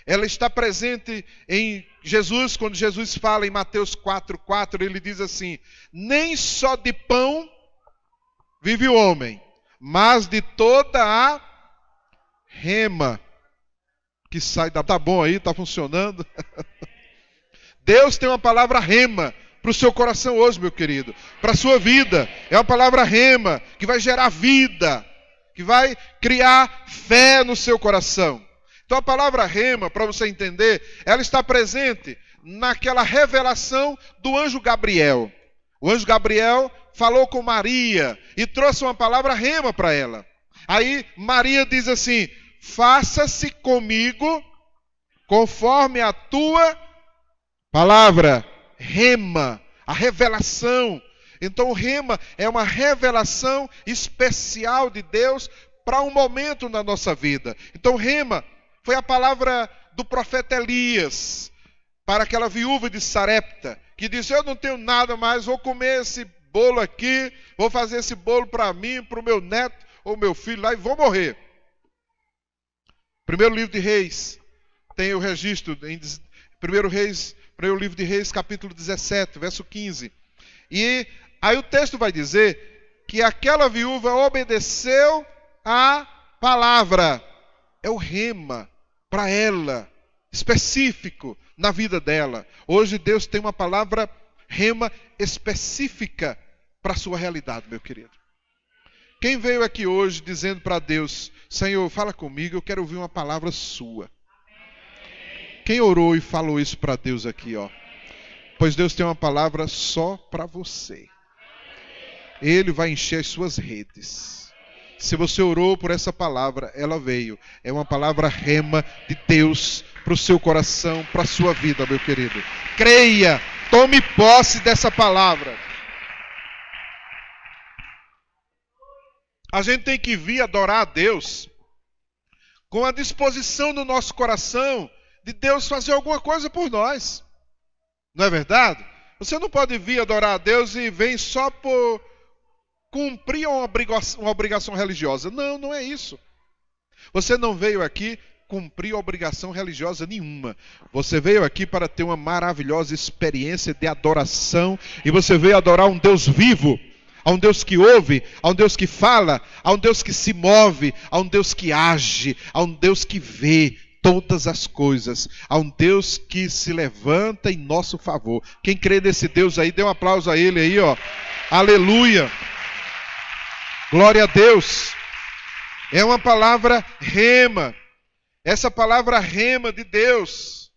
ela está presente em Jesus, quando Jesus fala em Mateus 4,4, ele diz assim: nem só de pão vive o homem, mas de toda a rema que sai da... Tá bom aí, está funcionando? Deus tem uma palavra rema para o seu coração hoje, meu querido, para a sua vida. É uma palavra rema que vai gerar vida, que vai criar fé no seu coração. Então a palavra rema, para você entender, ela está presente naquela revelação do anjo Gabriel. O anjo Gabriel falou com Maria e trouxe uma palavra rema para ela. Aí Maria diz assim: faça-se comigo conforme a tua palavra. Rema, a revelação. Então o rema é uma revelação especial de Deus para um momento na nossa vida. Então rema foi a palavra do profeta Elias para aquela viúva de Sarepta, que disse: eu não tenho nada mais, vou comer esse bolo aqui, vou fazer esse bolo para mim, para o meu neto ou meu filho lá e vou morrer. Primeiro livro de Reis tem o registro, em primeiro livro de Reis, capítulo 17, verso 15. E aí o texto vai dizer que aquela viúva obedeceu a palavra. É o rema para ela, específico na vida dela. Hoje Deus tem uma palavra rema específica para a sua realidade, meu querido. Quem veio aqui hoje dizendo para Deus: Senhor, fala comigo, eu quero ouvir uma palavra sua. Quem orou e falou isso para Deus aqui, ó? Pois Deus tem uma palavra só para você. Ele vai encher as suas redes. Se você orou por essa palavra, ela veio. É uma palavra rema de Deus para o seu coração, para a sua vida, meu querido. Creia, tome posse dessa palavra. A gente tem que vir adorar a Deus com a disposição do nosso coração de Deus fazer alguma coisa por nós. Não é verdade? Você não pode vir adorar a Deus e vem só por cumprir uma obrigação religiosa. Não, não é isso. Você não veio aqui cumprir obrigação religiosa nenhuma. Você veio aqui para ter uma maravilhosa experiência de adoração. E você veio adorar um Deus vivo, a um Deus que ouve, a um Deus que fala, a um Deus que se move, a um Deus que age, a um Deus que vê todas as coisas, a um Deus que se levanta em nosso favor. Quem crê nesse Deus aí, dê um aplauso a ele aí, ó. Aleluia. Glória a Deus. É uma palavra rema. Essa palavra rema de Deus,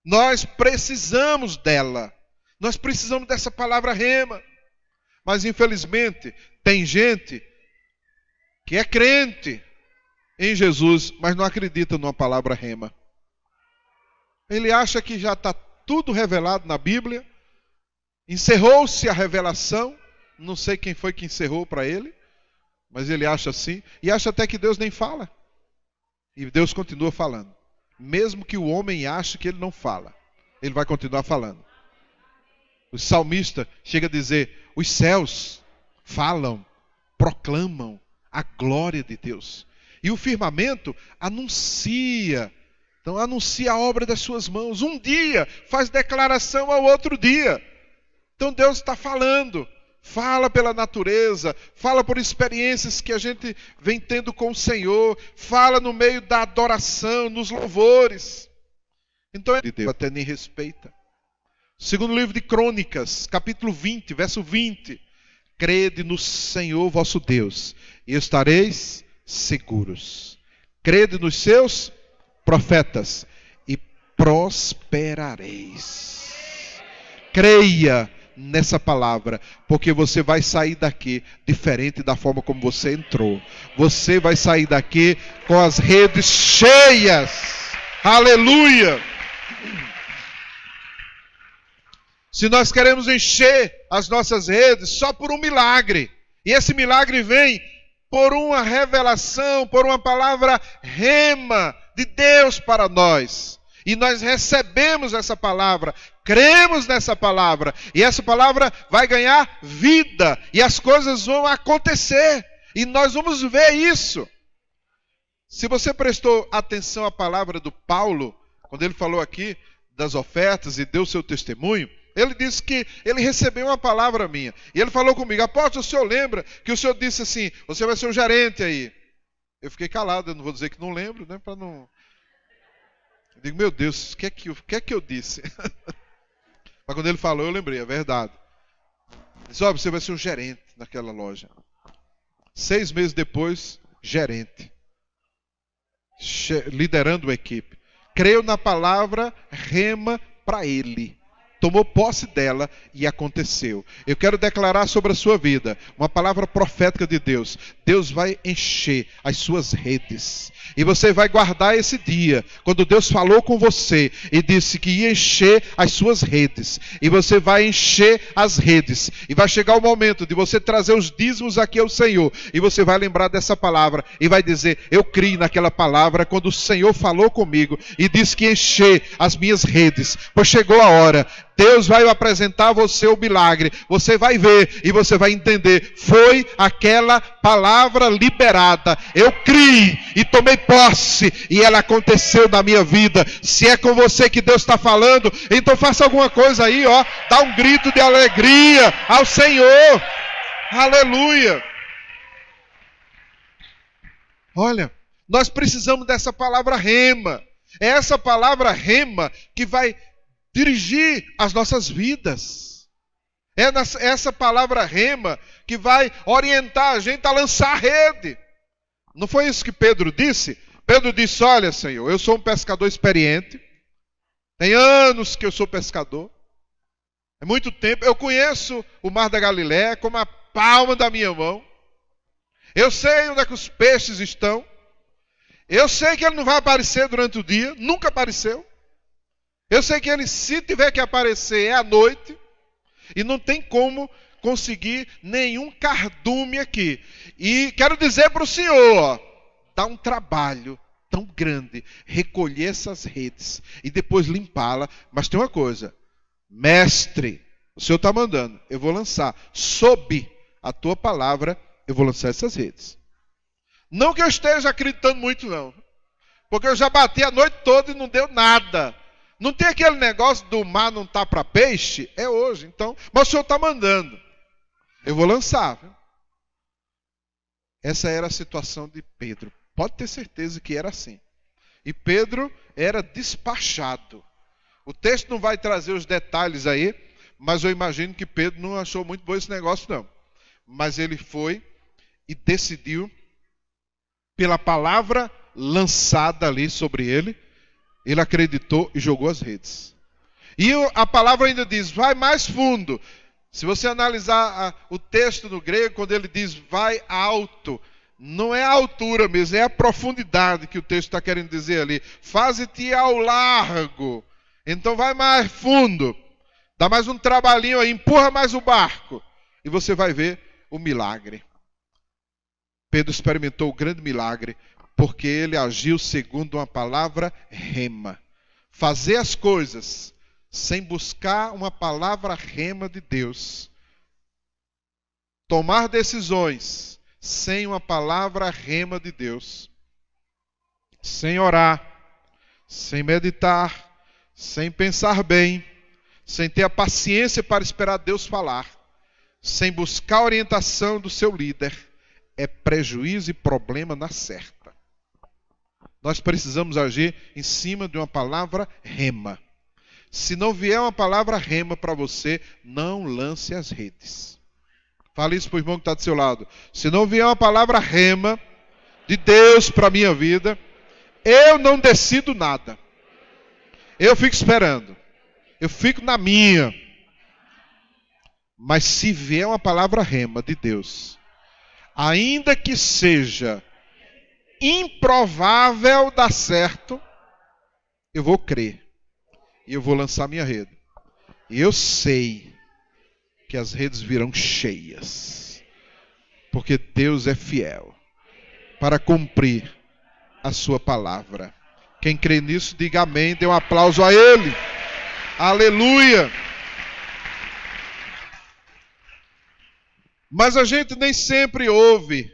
nós precisamos dela. Nós precisamos dessa palavra rema. Mas infelizmente, tem gente que é crente em Jesus, mas não acredita numa palavra rema. Ele acha que já está tudo revelado na Bíblia. Encerrou-se a revelação. Não sei quem foi que encerrou para ele, mas ele acha assim. E acha até que Deus nem fala. E Deus continua falando. Mesmo que o homem ache que ele não fala, ele vai continuar falando. O salmista chega a dizer: os céus falam, proclamam a glória de Deus. E o firmamento anuncia. Então anuncia a obra das suas mãos. Um dia faz declaração ao outro dia. Então Deus está falando. Fala pela natureza, fala por experiências que a gente vem tendo com o Senhor, fala no meio da adoração, nos louvores. Então Deus até nem respeita. Segundo livro de Crônicas, capítulo 20, verso 20. Crede no Senhor vosso Deus e estareis seguros. Crede nos seus profetas e prosperareis. Creia nessa palavra, porque você vai sair daqui diferente da forma como você entrou. Você vai sair daqui com as redes cheias. Aleluia! Se nós queremos encher as nossas redes só por um milagre, e esse milagre vem por uma revelação, por uma palavra rema de Deus para nós. E nós recebemos essa palavra, cremos nessa palavra, e essa palavra vai ganhar vida, e as coisas vão acontecer, e nós vamos ver isso. Se você prestou atenção à palavra do Paulo, quando ele falou aqui das ofertas e deu seu testemunho, ele disse que ele recebeu uma palavra minha. E ele falou comigo: apóstolo, o senhor lembra que o senhor disse assim, você vai ser o gerente aí? Eu fiquei calado, eu não vou dizer que não lembro, né? Para não... Eu digo, meu Deus, o que é que eu disse? Mas quando ele falou, eu lembrei, é verdade. Ele disse, você vai ser um gerente naquela loja. 6 meses depois, gerente. Liderando uma equipe. Creio na palavra rema para ele. Tomou posse dela e aconteceu. Eu quero declarar sobre a sua vida uma palavra profética de Deus. Deus vai encher as suas redes. E você vai guardar esse dia, quando Deus falou com você e disse que ia encher as suas redes. E você vai encher as redes. E vai chegar o momento de você trazer os dízimos aqui ao Senhor. E você vai lembrar dessa palavra e vai dizer, eu criei naquela palavra quando o Senhor falou comigo e disse que ia encher as minhas redes. Pois chegou a hora. Deus vai apresentar a você o milagre. Você vai ver e você vai entender. Foi aquela palavra liberada. Eu criei e tomei posse e ela aconteceu na minha vida. Se é com você que Deus está falando, então faça alguma coisa aí, ó. Dá um grito de alegria ao Senhor. Aleluia. Olha, nós precisamos dessa palavra rema. É essa palavra rema que vai dirigir as nossas vidas. É essa palavra rema que vai orientar a gente a lançar a rede. Não foi isso que Pedro disse? Pedro disse, olha, Senhor, eu sou um pescador experiente. Tem anos que eu sou pescador. É muito tempo. Eu conheço o Mar da Galileia como a palma da minha mão. Eu sei onde é que os peixes estão. Eu sei que ele não vai aparecer durante o dia. Nunca apareceu. Eu sei que ele, se tiver que aparecer, é à noite. E não tem como conseguir nenhum cardume aqui. E quero dizer para o senhor, ó, dá um trabalho tão grande recolher essas redes e depois limpá-la. Mas tem uma coisa, mestre, o senhor está mandando, eu vou lançar. Sob a tua palavra, eu vou lançar essas redes. Não que eu esteja acreditando muito, não. Porque eu já bati a noite toda e não deu nada. Não tem aquele negócio do mar não tá para peixe? É hoje, então. Mas o senhor está mandando. Eu vou lançar. Viu? Essa era a situação de Pedro. Pode ter certeza que era assim. E Pedro era despachado. O texto não vai trazer os detalhes aí, mas eu imagino que Pedro não achou muito bom esse negócio, não. Mas ele foi e decidiu, pela palavra lançada ali sobre ele, ele acreditou e jogou as redes. E a palavra ainda diz, vai mais fundo. Se você analisar o texto no grego, quando ele diz vai alto, não é a altura mesmo, é a profundidade que o texto está querendo dizer ali. Faze-te ao largo. Então vai mais fundo. Dá mais um trabalhinho aí, empurra mais o barco. E você vai ver o milagre. Pedro experimentou o grande milagre, porque ele agiu segundo uma palavra rema. Fazer as coisas sem buscar uma palavra rema de Deus. Tomar decisões sem uma palavra rema de Deus. Sem orar, sem meditar, sem pensar bem, sem ter a paciência para esperar Deus falar, sem buscar a orientação do seu líder, é prejuízo e problema na certa. Nós precisamos agir em cima de uma palavra rema. Se não vier uma palavra rema para você, não lance as redes. Fale isso para o irmão que está do seu lado. Se não vier uma palavra rema de Deus para a minha vida, eu não decido nada. Eu fico esperando. Eu fico na minha. Mas se vier uma palavra rema de Deus, ainda que seja improvável dar certo, eu vou crer. E eu vou lançar minha rede. E eu sei que as redes virão cheias. Porque Deus é fiel para cumprir a sua palavra. Quem crê nisso, diga amém, dê um aplauso a Ele. Aleluia! Mas a gente nem sempre ouve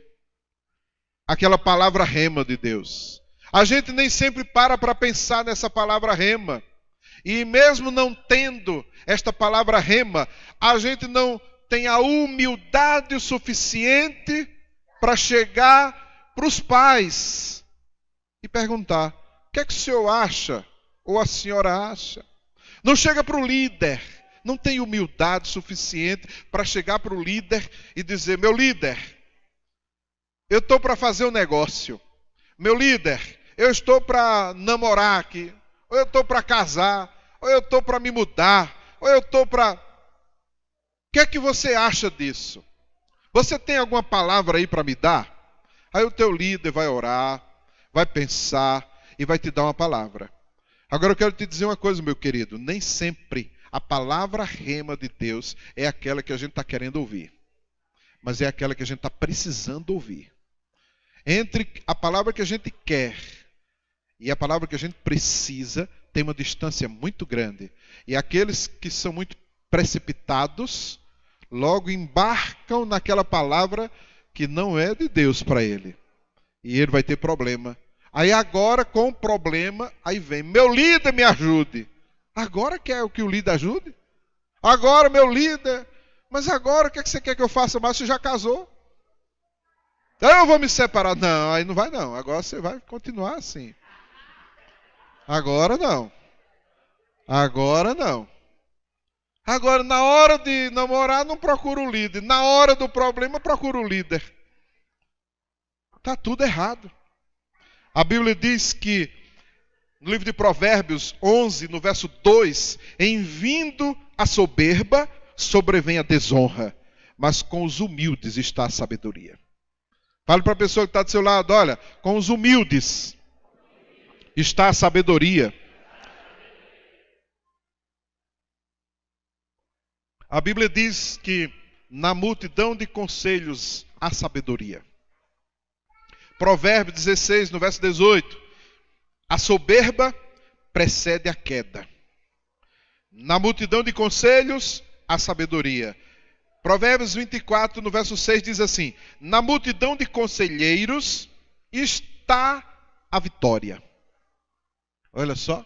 aquela palavra rema de Deus. A gente nem sempre para pensar nessa palavra rema. E mesmo não tendo esta palavra rema, a gente não tem a humildade o suficiente para chegar para os pais e perguntar: o que é que o senhor acha? Ou a senhora acha? Não chega para o líder, não tem humildade suficiente para chegar para o líder e dizer: meu líder, eu estou para fazer um negócio. Meu líder, eu estou para namorar aqui. Ou eu estou para casar. Ou eu estou para me mudar. Ou eu estou para... O que é que você acha disso? Você tem alguma palavra aí para me dar? Aí o teu líder vai orar, vai pensar e vai te dar uma palavra. Agora eu quero te dizer uma coisa, meu querido. Nem sempre a palavra rema de Deus é aquela que a gente está querendo ouvir. Mas é aquela que a gente está precisando ouvir. Entre a palavra que a gente quer e a palavra que a gente precisa, tem uma distância muito grande. E aqueles que são muito precipitados, logo embarcam naquela palavra que não é de Deus para ele. E ele vai ter problema. Aí agora, com o problema, aí vem: meu líder, me ajude. Agora quer o que o líder ajude? Agora, meu líder. Mas agora, o que você quer que eu faça mais? Você já casou? Eu vou me separar. Não, aí não vai não. Agora você vai continuar assim. Agora não. Agora não. Agora, na hora de namorar, não procura o líder. Na hora do problema, procura o líder. Está tudo errado. A Bíblia diz que, no livro de Provérbios 11, no verso 2, em vindo a soberba, sobrevém a desonra, mas com os humildes está a sabedoria. Fale para a pessoa que está do seu lado: olha, com os humildes está a sabedoria. A Bíblia diz que na multidão de conselhos há sabedoria. Provérbios 16, no verso 18. A soberba precede a queda. Na multidão de conselhos há sabedoria. Provérbios 24, no verso 6, diz assim: na multidão de conselheiros está a vitória. Olha só.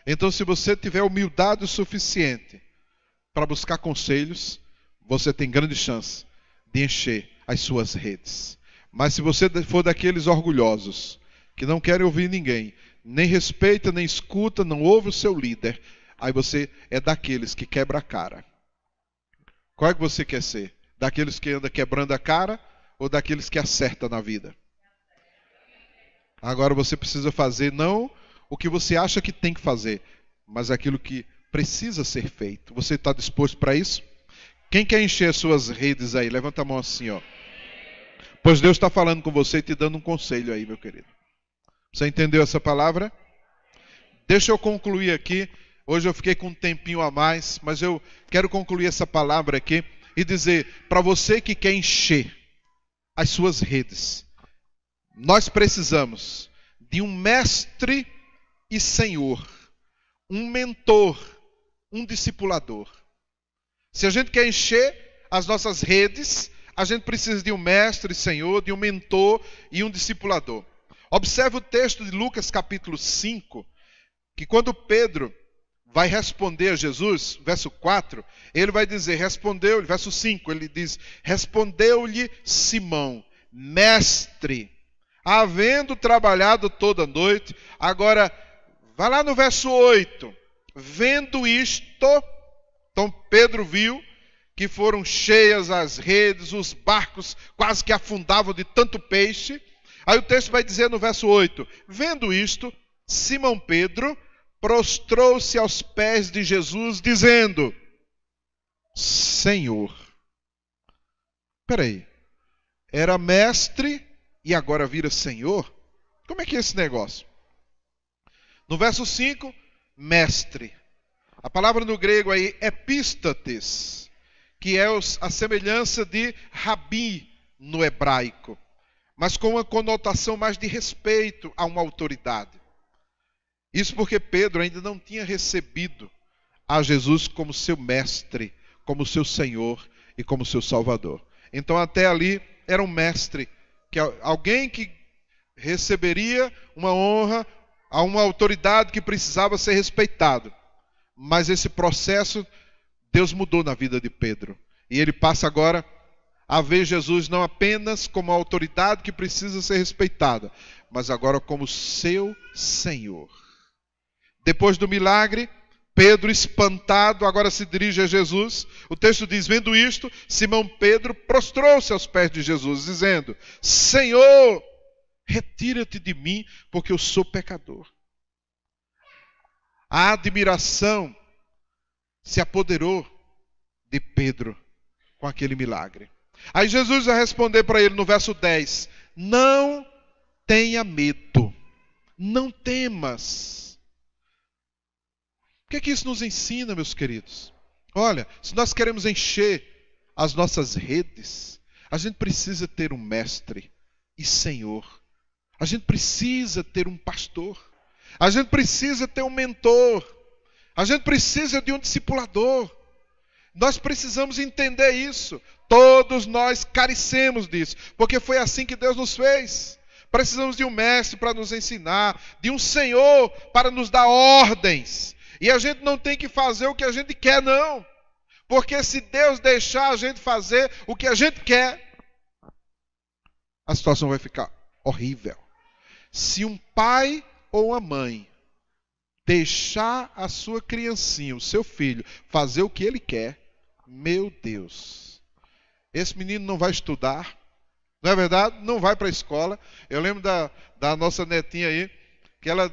Então, se você tiver humildade o suficiente para buscar conselhos, você tem grande chance de encher as suas redes. Mas se você for daqueles orgulhosos, que não querem ouvir ninguém, nem respeita, nem escuta, não ouve o seu líder, aí você é daqueles que quebra a cara. Qual é que você quer ser? Daqueles que anda quebrando a cara ou daqueles que acerta na vida? Agora você precisa fazer não o que você acha que tem que fazer, mas aquilo que precisa ser feito. Você está disposto para isso? Quem quer encher as suas redes aí? Levanta a mão assim, ó. Pois Deus está falando com você e te dando um conselho aí, meu querido. Você entendeu essa palavra? Deixa eu concluir aqui. Hoje eu fiquei com um tempinho a mais, mas eu quero concluir essa palavra aqui e dizer para você que quer encher as suas redes, nós precisamos de um mestre e senhor, um mentor, um discipulador. Se a gente quer encher as nossas redes, a gente precisa de um mestre e senhor, de um mentor e um discipulador. Observe o texto de Lucas capítulo 5, que quando Pedro vai responder a Jesus, verso 4, ele vai dizer, respondeu-lhe, verso 5, ele diz, respondeu-lhe Simão, mestre, havendo trabalhado toda a noite. Agora, vai lá no verso 8, vendo isto, então Pedro viu que foram cheias as redes, os barcos quase que afundavam de tanto peixe. Aí o texto vai dizer no verso 8, vendo isto, Simão Pedro prostrou-se aos pés de Jesus, dizendo, Senhor. Peraí, era mestre e agora vira Senhor? Como é que é esse negócio? No verso 5, mestre. A palavra no grego aí, epístates, que é a semelhança de rabi no hebraico, mas com uma conotação mais de respeito a uma autoridade. Isso porque Pedro ainda não tinha recebido a Jesus como seu mestre, como seu Senhor e como seu Salvador. Então até ali era um mestre, alguém que receberia uma honra a uma autoridade que precisava ser respeitado. Mas esse processo, Deus mudou na vida de Pedro. E ele passa agora a ver Jesus não apenas como a autoridade que precisa ser respeitada, mas agora como seu Senhor. Depois do milagre, Pedro, espantado, agora se dirige a Jesus. O texto diz: vendo isto, Simão Pedro prostrou-se aos pés de Jesus, dizendo: Senhor, retira-te de mim, porque eu sou pecador. A admiração se apoderou de Pedro com aquele milagre. Aí Jesus vai responder para ele no verso 10: não tenha medo, não temas. O que isso nos ensina, meus queridos? Olha, se nós queremos encher as nossas redes, a gente precisa ter um mestre e Senhor. A gente precisa ter um pastor. A gente precisa ter um mentor. A gente precisa de um discipulador. Nós precisamos entender isso. Todos nós carecemos disso, porque foi assim que Deus nos fez. Precisamos de um mestre para nos ensinar, de um Senhor para nos dar ordens. E a gente não tem que fazer o que a gente quer, não. Porque se Deus deixar a gente fazer o que a gente quer, a situação vai ficar horrível. Se um pai ou uma mãe deixar a sua criancinha, o seu filho, fazer o que ele quer, meu Deus, esse menino não vai estudar, não é verdade? Não vai para a escola. Eu lembro da nossa netinha aí, que ela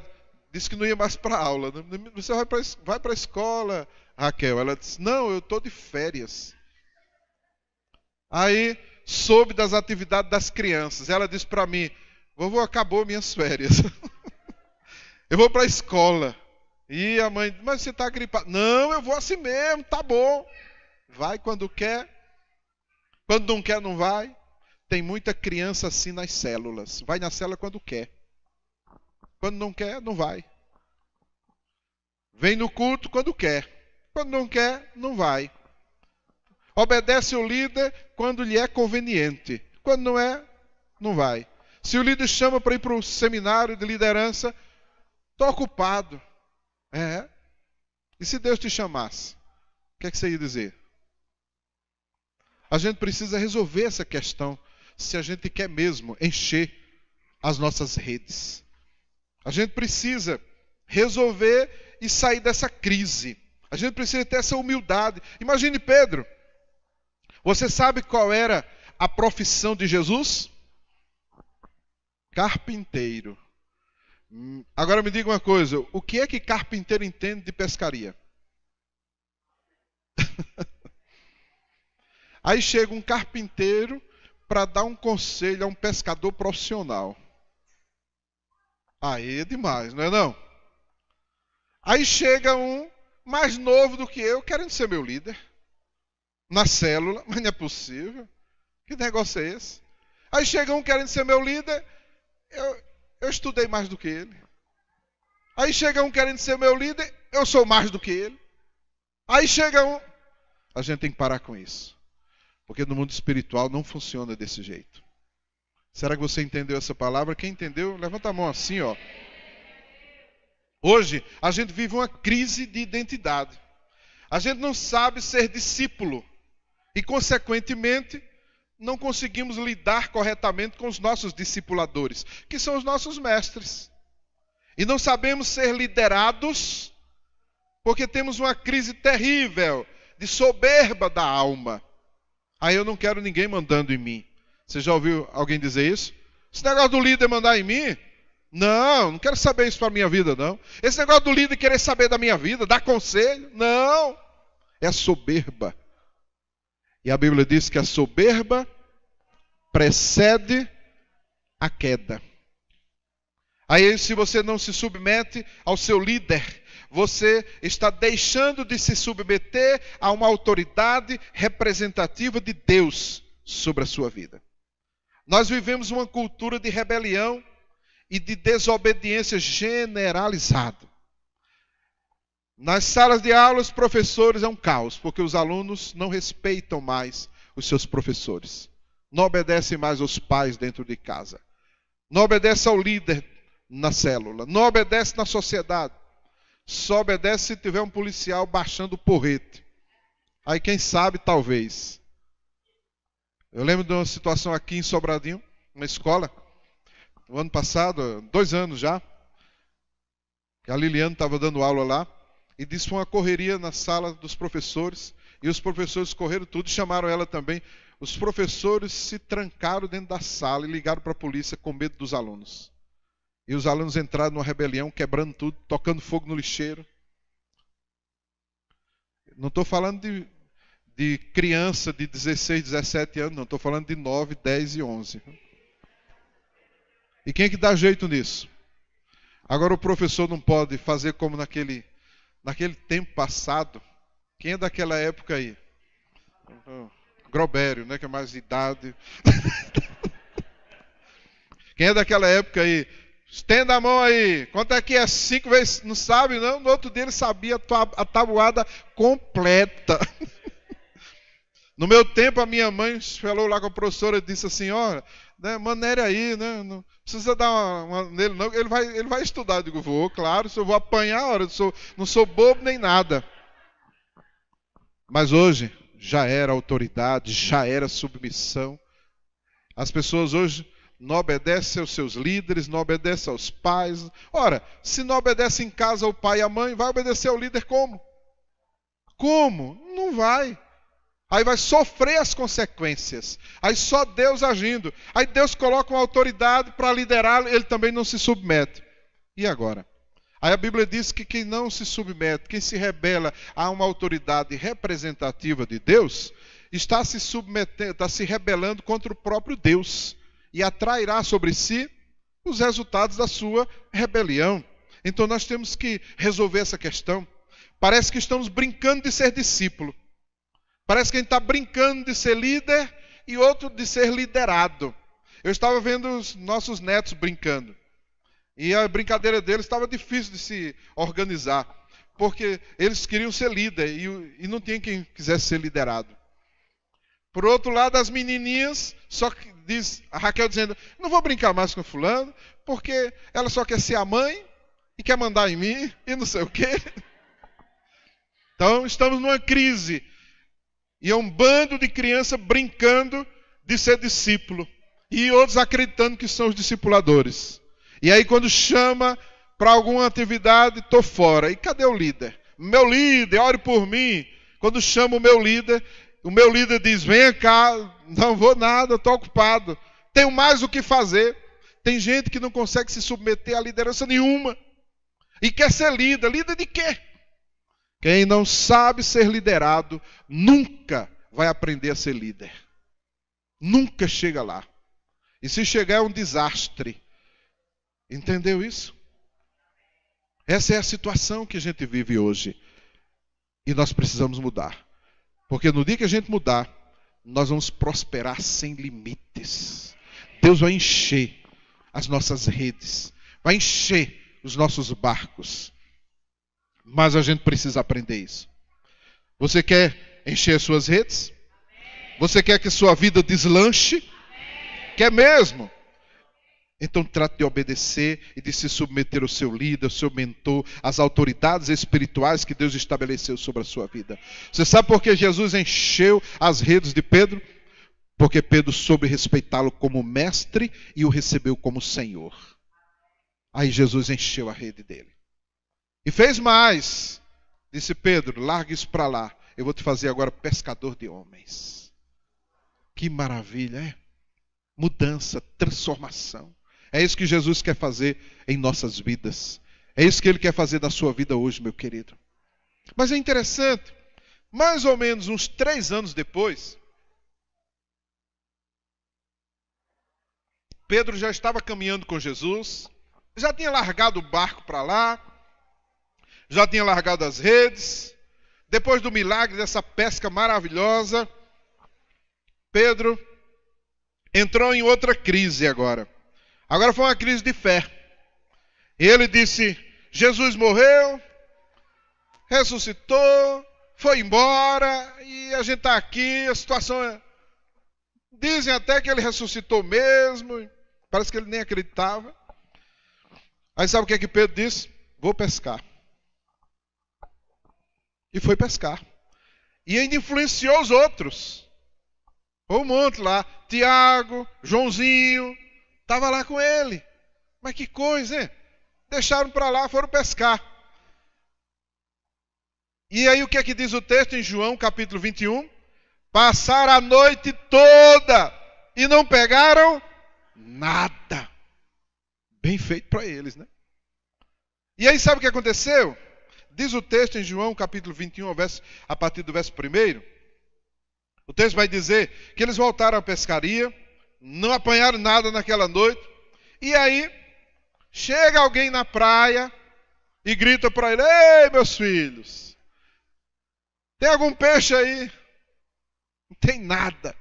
disse que não ia mais para a aula. Você vai para a escola, Raquel? Ela disse: não, eu estou de férias. Aí soube das atividades das crianças. Ela disse para mim: vovô, acabou minhas férias. Eu vou para a escola. E a mãe: mas você está gripado? Não, eu vou assim mesmo, tá bom. Vai quando quer. Quando não quer, não vai. Tem muita criança assim nas células. Vai na célula quando quer. Quando não quer, não vai. Vem no culto quando quer. Quando não quer, não vai. Obedece o líder quando lhe é conveniente. Quando não é, não vai. Se o líder chama para ir para o seminário de liderança, estou ocupado. É. E se Deus te chamasse? O que é que você ia dizer? A gente precisa resolver essa questão, se a gente quer mesmo encher as nossas redes. A gente precisa resolver e sair dessa crise. A gente precisa ter essa humildade. Imagine Pedro. Você sabe qual era a profissão de Jesus? Carpinteiro. Agora me diga uma coisa. O que é que carpinteiro entende de pescaria? Aí chega um carpinteiro para dar um conselho a um pescador profissional. Aí é demais, não é não? Aí chega um mais novo do que eu, querendo ser meu líder. Na célula, mas não é possível. Que negócio é esse? Aí chega um querendo ser meu líder, eu estudei mais do que ele. Aí chega um querendo ser meu líder, eu sou mais do que ele. Aí chega um... A gente tem que parar com isso. Porque no mundo espiritual não funciona desse jeito. Será que você entendeu essa palavra? Quem entendeu, levanta a mão assim, ó. Hoje, a gente vive uma crise de identidade. A gente não sabe ser discípulo. E, consequentemente, não conseguimos lidar corretamente com os nossos discipuladores, que são os nossos mestres. E não sabemos ser liderados, porque temos uma crise terrível de soberba da alma. Aí eu não quero ninguém mandando em mim. Você já ouviu alguém dizer isso? Esse negócio do líder mandar em mim? Não quero saber isso para a minha vida, não. Esse negócio do líder querer saber da minha vida, dar conselho? Não. É soberba. E a Bíblia diz que a soberba precede a queda. Aí, se você não se submete ao seu líder, você está deixando de se submeter a uma autoridade representativa de Deus sobre a sua vida. Nós vivemos uma cultura de rebelião e de desobediência generalizada. Nas salas de aula, os professores é um caos, porque os alunos não respeitam mais os seus professores. Não obedecem mais aos pais dentro de casa. Não obedecem ao líder na célula. Não obedecem na sociedade. Só obedece se tiver um policial baixando o porrete. Aí quem sabe, talvez. Eu lembro de uma situação aqui em Sobradinho, uma escola, no ano passado, 2 anos já, que a Liliane estava dando aula lá, e disse que foi uma correria na sala dos professores, e os professores correram tudo, chamaram ela também. Os professores se trancaram dentro da sala e ligaram para a polícia com medo dos alunos. E os alunos entraram numa rebelião, quebrando tudo, tocando fogo no lixeiro. Não estou falando de criança de 16, 17 anos, não. Estou falando de 9, 10 e 11. E quem é que dá jeito nisso? Agora o professor não pode fazer como naquele tempo passado. Quem é daquela época aí? Grobério, né? Que é mais de idade. Quem é daquela época aí? Estenda a mão aí. Quanto é que é? 5 vezes? Não sabe, não? No outro dia ele sabia a tabuada completa. No meu tempo, a minha mãe falou lá com a professora e disse assim, ó, né, maneira aí, né? Não precisa dar uma nele, não. Ele vai estudar. Eu digo, vou, claro, se eu vou apanhar, ora, não sou bobo nem nada. Mas hoje já era autoridade, já era submissão. As pessoas hoje não obedecem aos seus líderes, não obedecem aos pais. Ora, se não obedece em casa ao pai e à mãe, vai obedecer ao líder como? Como? Não vai. Aí vai sofrer as consequências. Aí só Deus agindo. Aí Deus coloca uma autoridade para liderá-lo, ele também não se submete. E agora? Aí a Bíblia diz que quem não se submete, quem se rebela a uma autoridade representativa de Deus, está se submetendo, está se rebelando contra o próprio Deus. E atrairá sobre si os resultados da sua rebelião. Então nós temos que resolver essa questão. Parece que estamos brincando de ser discípulo. Parece que a gente está brincando de ser líder e outro de ser liderado. Eu estava vendo os nossos netos brincando. E a brincadeira deles estava difícil de se organizar. Porque eles queriam ser líder e não tinha quem quisesse ser liderado. Por outro lado, as menininhas, só que diz a Raquel dizendo, não vou brincar mais com fulano, porque ela só quer ser a mãe e quer mandar em mim e não sei o quê. Então, estamos numa crise. E é um bando de crianças brincando de ser discípulo. E outros acreditando que são os discipuladores. E aí quando chama para alguma atividade, estou fora. E cadê o líder? Meu líder, ore por mim. Quando chama o meu líder diz, venha cá, não vou nada, estou ocupado. Tenho mais o que fazer. Tem gente que não consegue se submeter a liderança nenhuma. E quer ser líder. Líder de quê? Quem não sabe ser liderado, nunca vai aprender a ser líder. Nunca chega lá. E se chegar é um desastre. Entendeu isso? Essa é a situação que a gente vive hoje. E nós precisamos mudar. Porque no dia que a gente mudar, nós vamos prosperar sem limites. Deus vai encher as nossas redes. Vai encher os nossos barcos. Mas a gente precisa aprender isso. Você quer encher as suas redes? Você quer que sua vida deslanche? Quer mesmo? Então trate de obedecer e de se submeter ao seu líder, ao seu mentor, às autoridades espirituais que Deus estabeleceu sobre a sua vida. Você sabe por que Jesus encheu as redes de Pedro? Porque Pedro soube respeitá-lo como mestre e o recebeu como Senhor. Aí Jesus encheu a rede dele. E fez mais. Disse Pedro, larga isso para lá. Eu vou te fazer agora pescador de homens. Que maravilha, é? Mudança, transformação. É isso que Jesus quer fazer em nossas vidas. É isso que Ele quer fazer na sua vida hoje, meu querido. Mas é interessante. Mais ou menos uns 3 anos depois, Pedro já estava caminhando com Jesus. Já tinha largado o barco para lá. Já tinha largado as redes. Depois do milagre dessa pesca maravilhosa, Pedro entrou em outra crise agora. Agora foi uma crise de fé. Ele disse, Jesus morreu, ressuscitou, foi embora e a gente está aqui, a situação é... Dizem até que ele ressuscitou mesmo, parece que ele nem acreditava. Aí sabe o que é que Pedro disse? Vou pescar. E foi pescar. E ainda influenciou os outros. Foi um monte lá. Tiago, Joãozinho, estava lá com ele. Mas que coisa, hein? Deixaram para lá, foram pescar. E aí o que é que diz o texto em João, capítulo 21? Passaram a noite toda e não pegaram nada. Bem feito para eles, né? E aí sabe o que aconteceu? Diz o texto em João, capítulo 21, a partir do verso 1. O texto vai dizer que eles voltaram à pescaria, não apanharam nada naquela noite. E aí, chega alguém na praia e grita para ele: ei, meus filhos, tem algum peixe aí? Não tem nada.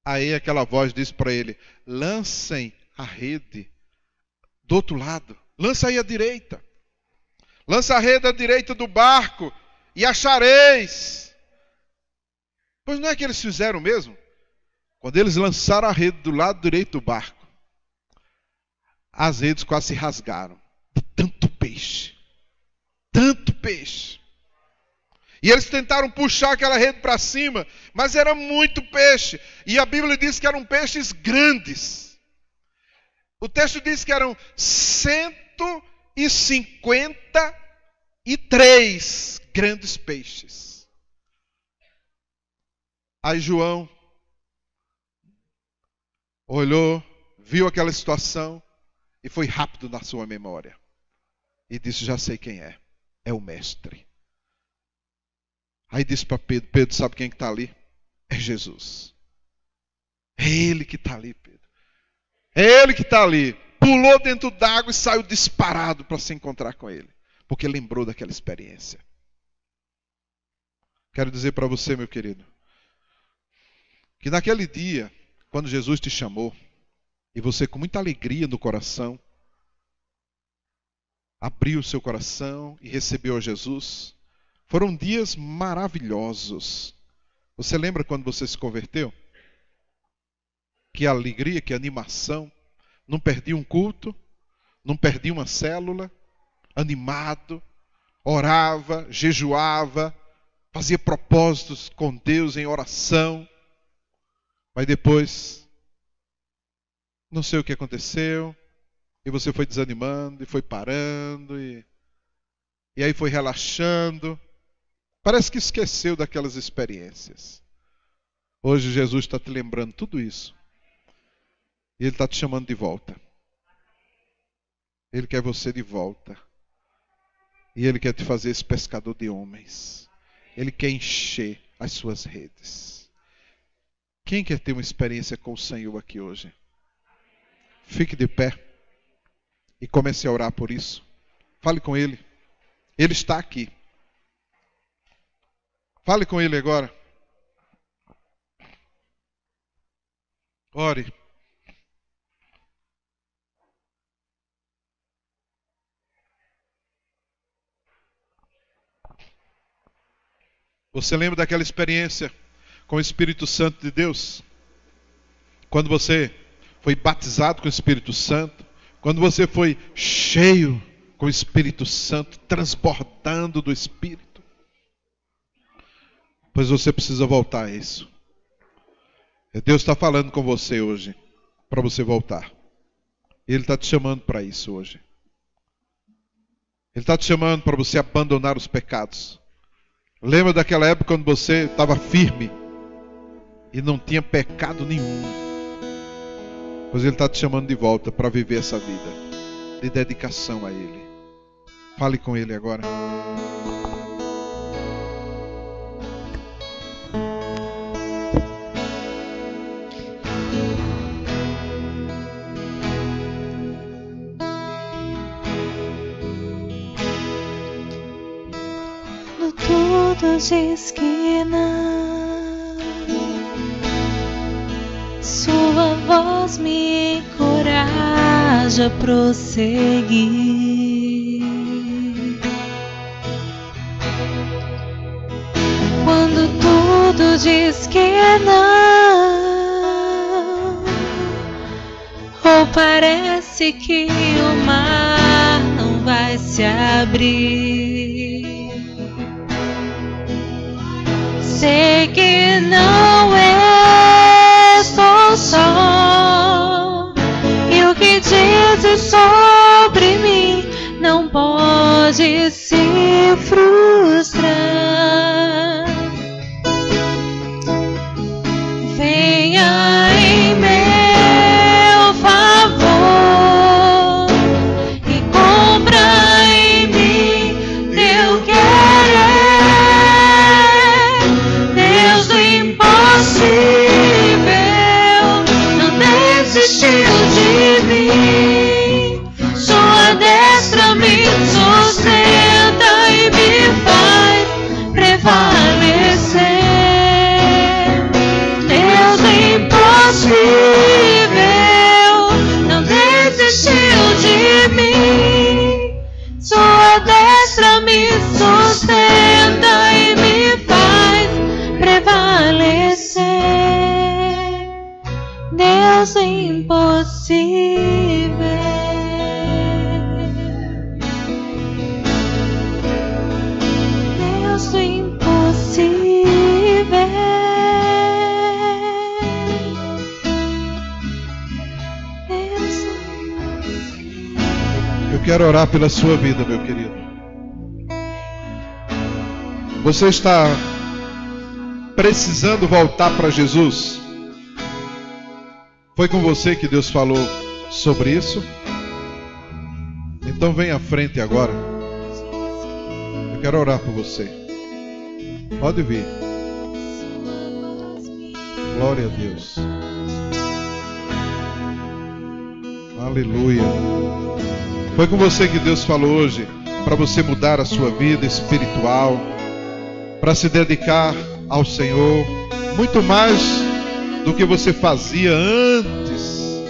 Aí aquela voz diz para ele: lancem a rede do outro lado. Lança aí à direita. Lança a rede à direita do barco e achareis. Pois não é que eles fizeram mesmo? Quando eles lançaram a rede do lado direito do barco, as redes quase se rasgaram. De tanto peixe. Tanto peixe. E eles tentaram puxar aquela rede para cima, mas era muito peixe. E a Bíblia diz que eram peixes grandes. O texto diz que eram 153 grandes peixes. Aí João olhou, viu aquela situação e foi rápido na sua memória. E disse: já sei quem é. É o mestre. Aí disse para Pedro: Pedro, sabe quem está ali? É Jesus. É ele que está ali, Pedro. É ele que está ali. Pulou dentro d'água e saiu disparado para se encontrar com ele. Porque lembrou daquela experiência. Quero dizer para você, meu querido, que naquele dia, quando Jesus te chamou, e você com muita alegria no coração, abriu o seu coração e recebeu a Jesus, foram dias maravilhosos. Você lembra quando você se converteu? Que alegria, que animação. Não perdi um culto, não perdi uma célula, animado, orava, jejuava, fazia propósitos com Deus em oração. Mas depois, não sei o que aconteceu, e você foi desanimando, e foi parando, e aí foi relaxando. Parece que esqueceu daquelas experiências. Hoje Jesus está te lembrando tudo isso. E Ele está te chamando de volta. Ele quer você de volta. E Ele quer te fazer esse pescador de homens. Ele quer encher as suas redes. Quem quer ter uma experiência com o Senhor aqui hoje? Fique de pé e comece a orar por isso. Fale com Ele. Ele está aqui. Fale com Ele agora. Ore. Você lembra daquela experiência com o Espírito Santo de Deus? Quando você foi batizado com o Espírito Santo, quando você foi cheio com o Espírito Santo, transbordando do Espírito. Pois você precisa voltar a isso. Deus está falando com você hoje, para você voltar. Ele está te chamando para isso hoje. Ele está te chamando para você abandonar os pecados. Lembra daquela época quando você estava firme e não tinha pecado nenhum? Pois Ele está te chamando de volta para viver essa vida de dedicação a Ele. Fale com Ele agora. Tudo diz que não. Sua voz me encoraja a prosseguir. tudo diz que não. Ou parece que o mar não vai se abrir. Sei que não estou só, e o que dizes sobre mim não pode se frustrar. Venha em meu favor e cumpra em mim teu querer. Deus do impossível não desistiu de mim. Sua destra me sustenta e me faz prevalecer. Deus do impossível não desistiu de mim. Sua destra me sustenta e me faz prevalecer. Deus do impossível. Deus do impossível. Deus do impossível. Eu quero orar pela sua vida, meu querido. Você está precisando voltar para Jesus? Foi com você que Deus falou sobre isso? Então vem à frente agora. Eu quero orar por você. Pode vir. Glória a Deus. Aleluia. Foi com você que Deus falou hoje para você mudar a sua vida espiritual, para se dedicar ao Senhor, muito mais do que você fazia antes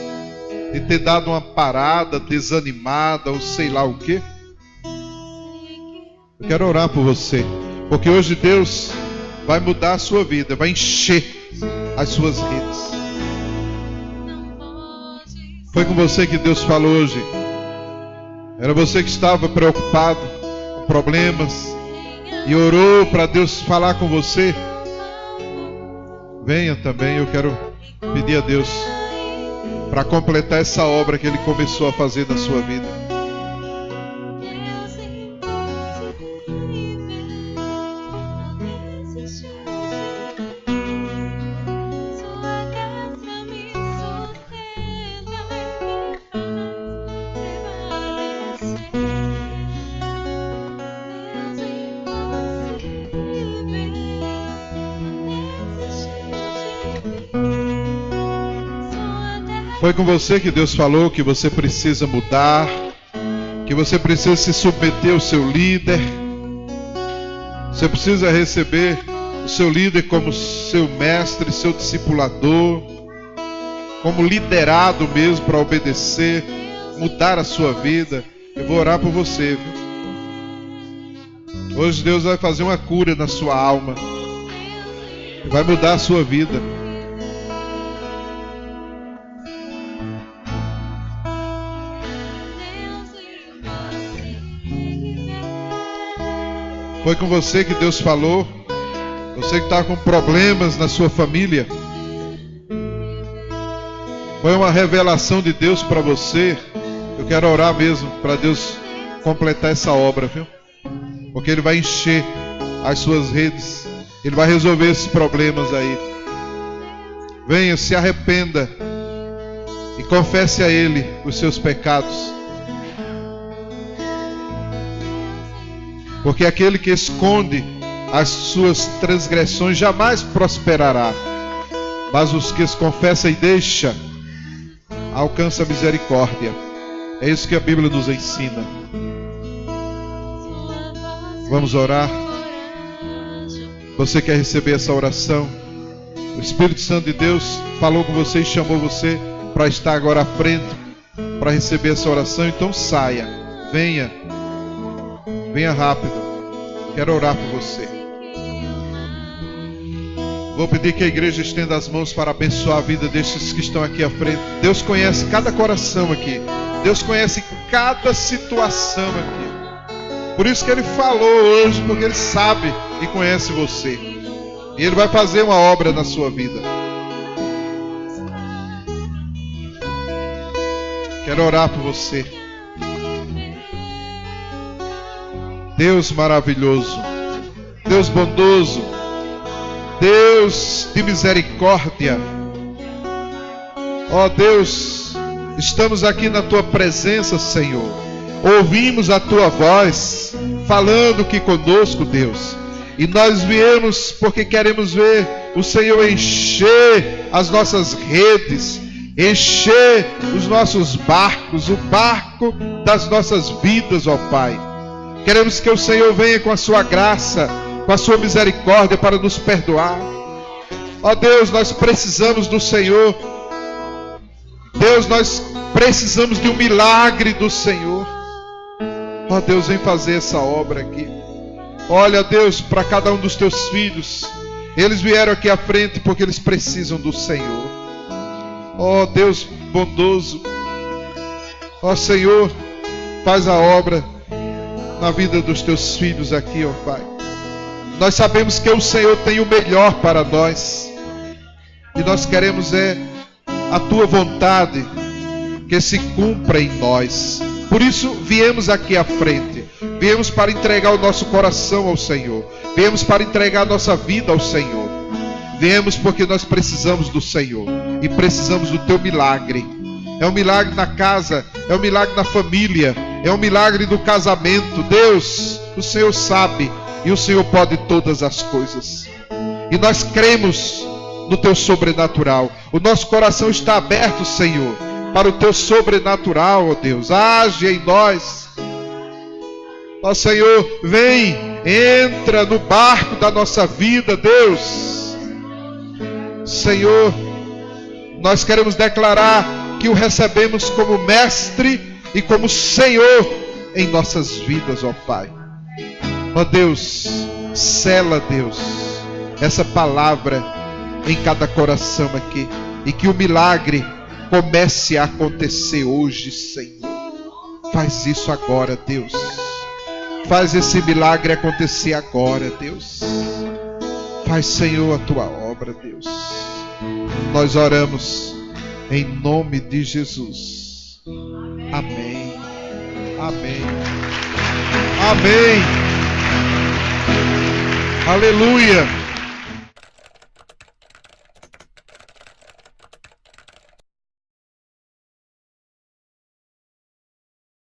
de ter dado uma parada, desanimada ou sei lá o que. Eu quero orar por você, porque hoje Deus vai mudar a sua vida, vai encher as suas redes. Foi com você que Deus falou hoje. Era você que estava preocupado com problemas e orou para Deus falar com você. Venha também, eu quero pedir a Deus para completar essa obra que Ele começou a fazer na sua vida. Foi com você que Deus falou que você precisa mudar, que você precisa se submeter ao seu líder. Você precisa receber o seu líder como seu mestre, seu discipulador, como liderado mesmo para obedecer, mudar a sua vida. Eu vou orar por você, viu? Hoje Deus vai fazer uma cura na sua alma, vai mudar a sua vida. Foi com você que Deus falou. Você que está com problemas na sua família. Foi uma revelação de Deus para você. Eu quero orar mesmo para Deus completar essa obra, viu? Porque Ele vai encher as suas redes. Ele vai resolver esses problemas aí. Venha, se arrependa e confesse a Ele os seus pecados. Porque aquele que esconde as suas transgressões jamais prosperará, mas os que as confessam e deixam alcançam a misericórdia. É isso que a Bíblia nos ensina. Vamos orar. Você quer receber essa oração? O Espírito Santo de Deus falou com você e chamou você para estar agora à frente, para receber essa oração. Então saia, venha rápido. Quero orar por você. Vou pedir que a igreja estenda as mãos para abençoar a vida destes que estão aqui à frente. Deus conhece cada coração aqui. Deus conhece cada situação aqui. Por isso que Ele falou hoje, porque Ele sabe e conhece você. E Ele vai fazer uma obra na sua vida. Quero orar por você. Deus maravilhoso, Deus bondoso, Deus de misericórdia. Ó Deus, estamos aqui na Tua presença, Senhor. Ouvimos a Tua voz falando aqui conosco, Deus. E nós viemos porque queremos ver o Senhor encher as nossas redes, encher os nossos barcos, o barco das nossas vidas, ó Pai. Queremos que o Senhor venha com a sua graça, com a sua misericórdia para nos perdoar. Ó Deus, nós precisamos do Senhor. Deus, nós precisamos de um milagre do Senhor. Ó Deus, vem fazer essa obra aqui. Olha, Deus, para cada um dos teus filhos. Eles vieram aqui à frente porque eles precisam do Senhor. Ó Deus bondoso. Ó Senhor, faz a obra na vida dos teus filhos aqui, ó Pai. Nós sabemos que o Senhor tem o melhor para nós. E nós queremos a Tua vontade que se cumpra em nós. Por isso viemos aqui à frente. Viemos para entregar o nosso coração ao Senhor. Viemos para entregar a nossa vida ao Senhor. Viemos porque nós precisamos do Senhor. E precisamos do Teu milagre. É um milagre na casa. É um milagre na família. É um milagre do casamento. Deus, o Senhor sabe. E o Senhor pode todas as coisas. E nós cremos no Teu sobrenatural. O nosso coração está aberto, Senhor, para o Teu sobrenatural, ó Deus. Age em nós. Ó Senhor, vem, entra no barco da nossa vida, Deus. Senhor, nós queremos declarar que o recebemos como mestre e como Senhor em nossas vidas, ó Pai. Ó Deus, sela, Deus, essa palavra em cada coração aqui. E que o milagre comece a acontecer hoje, Senhor. Faz isso agora, Deus. Faz esse milagre acontecer agora, Deus. Faz, Senhor, a Tua obra, Deus. Nós oramos em nome de Jesus. Amém. Amém. Amém. Aleluia.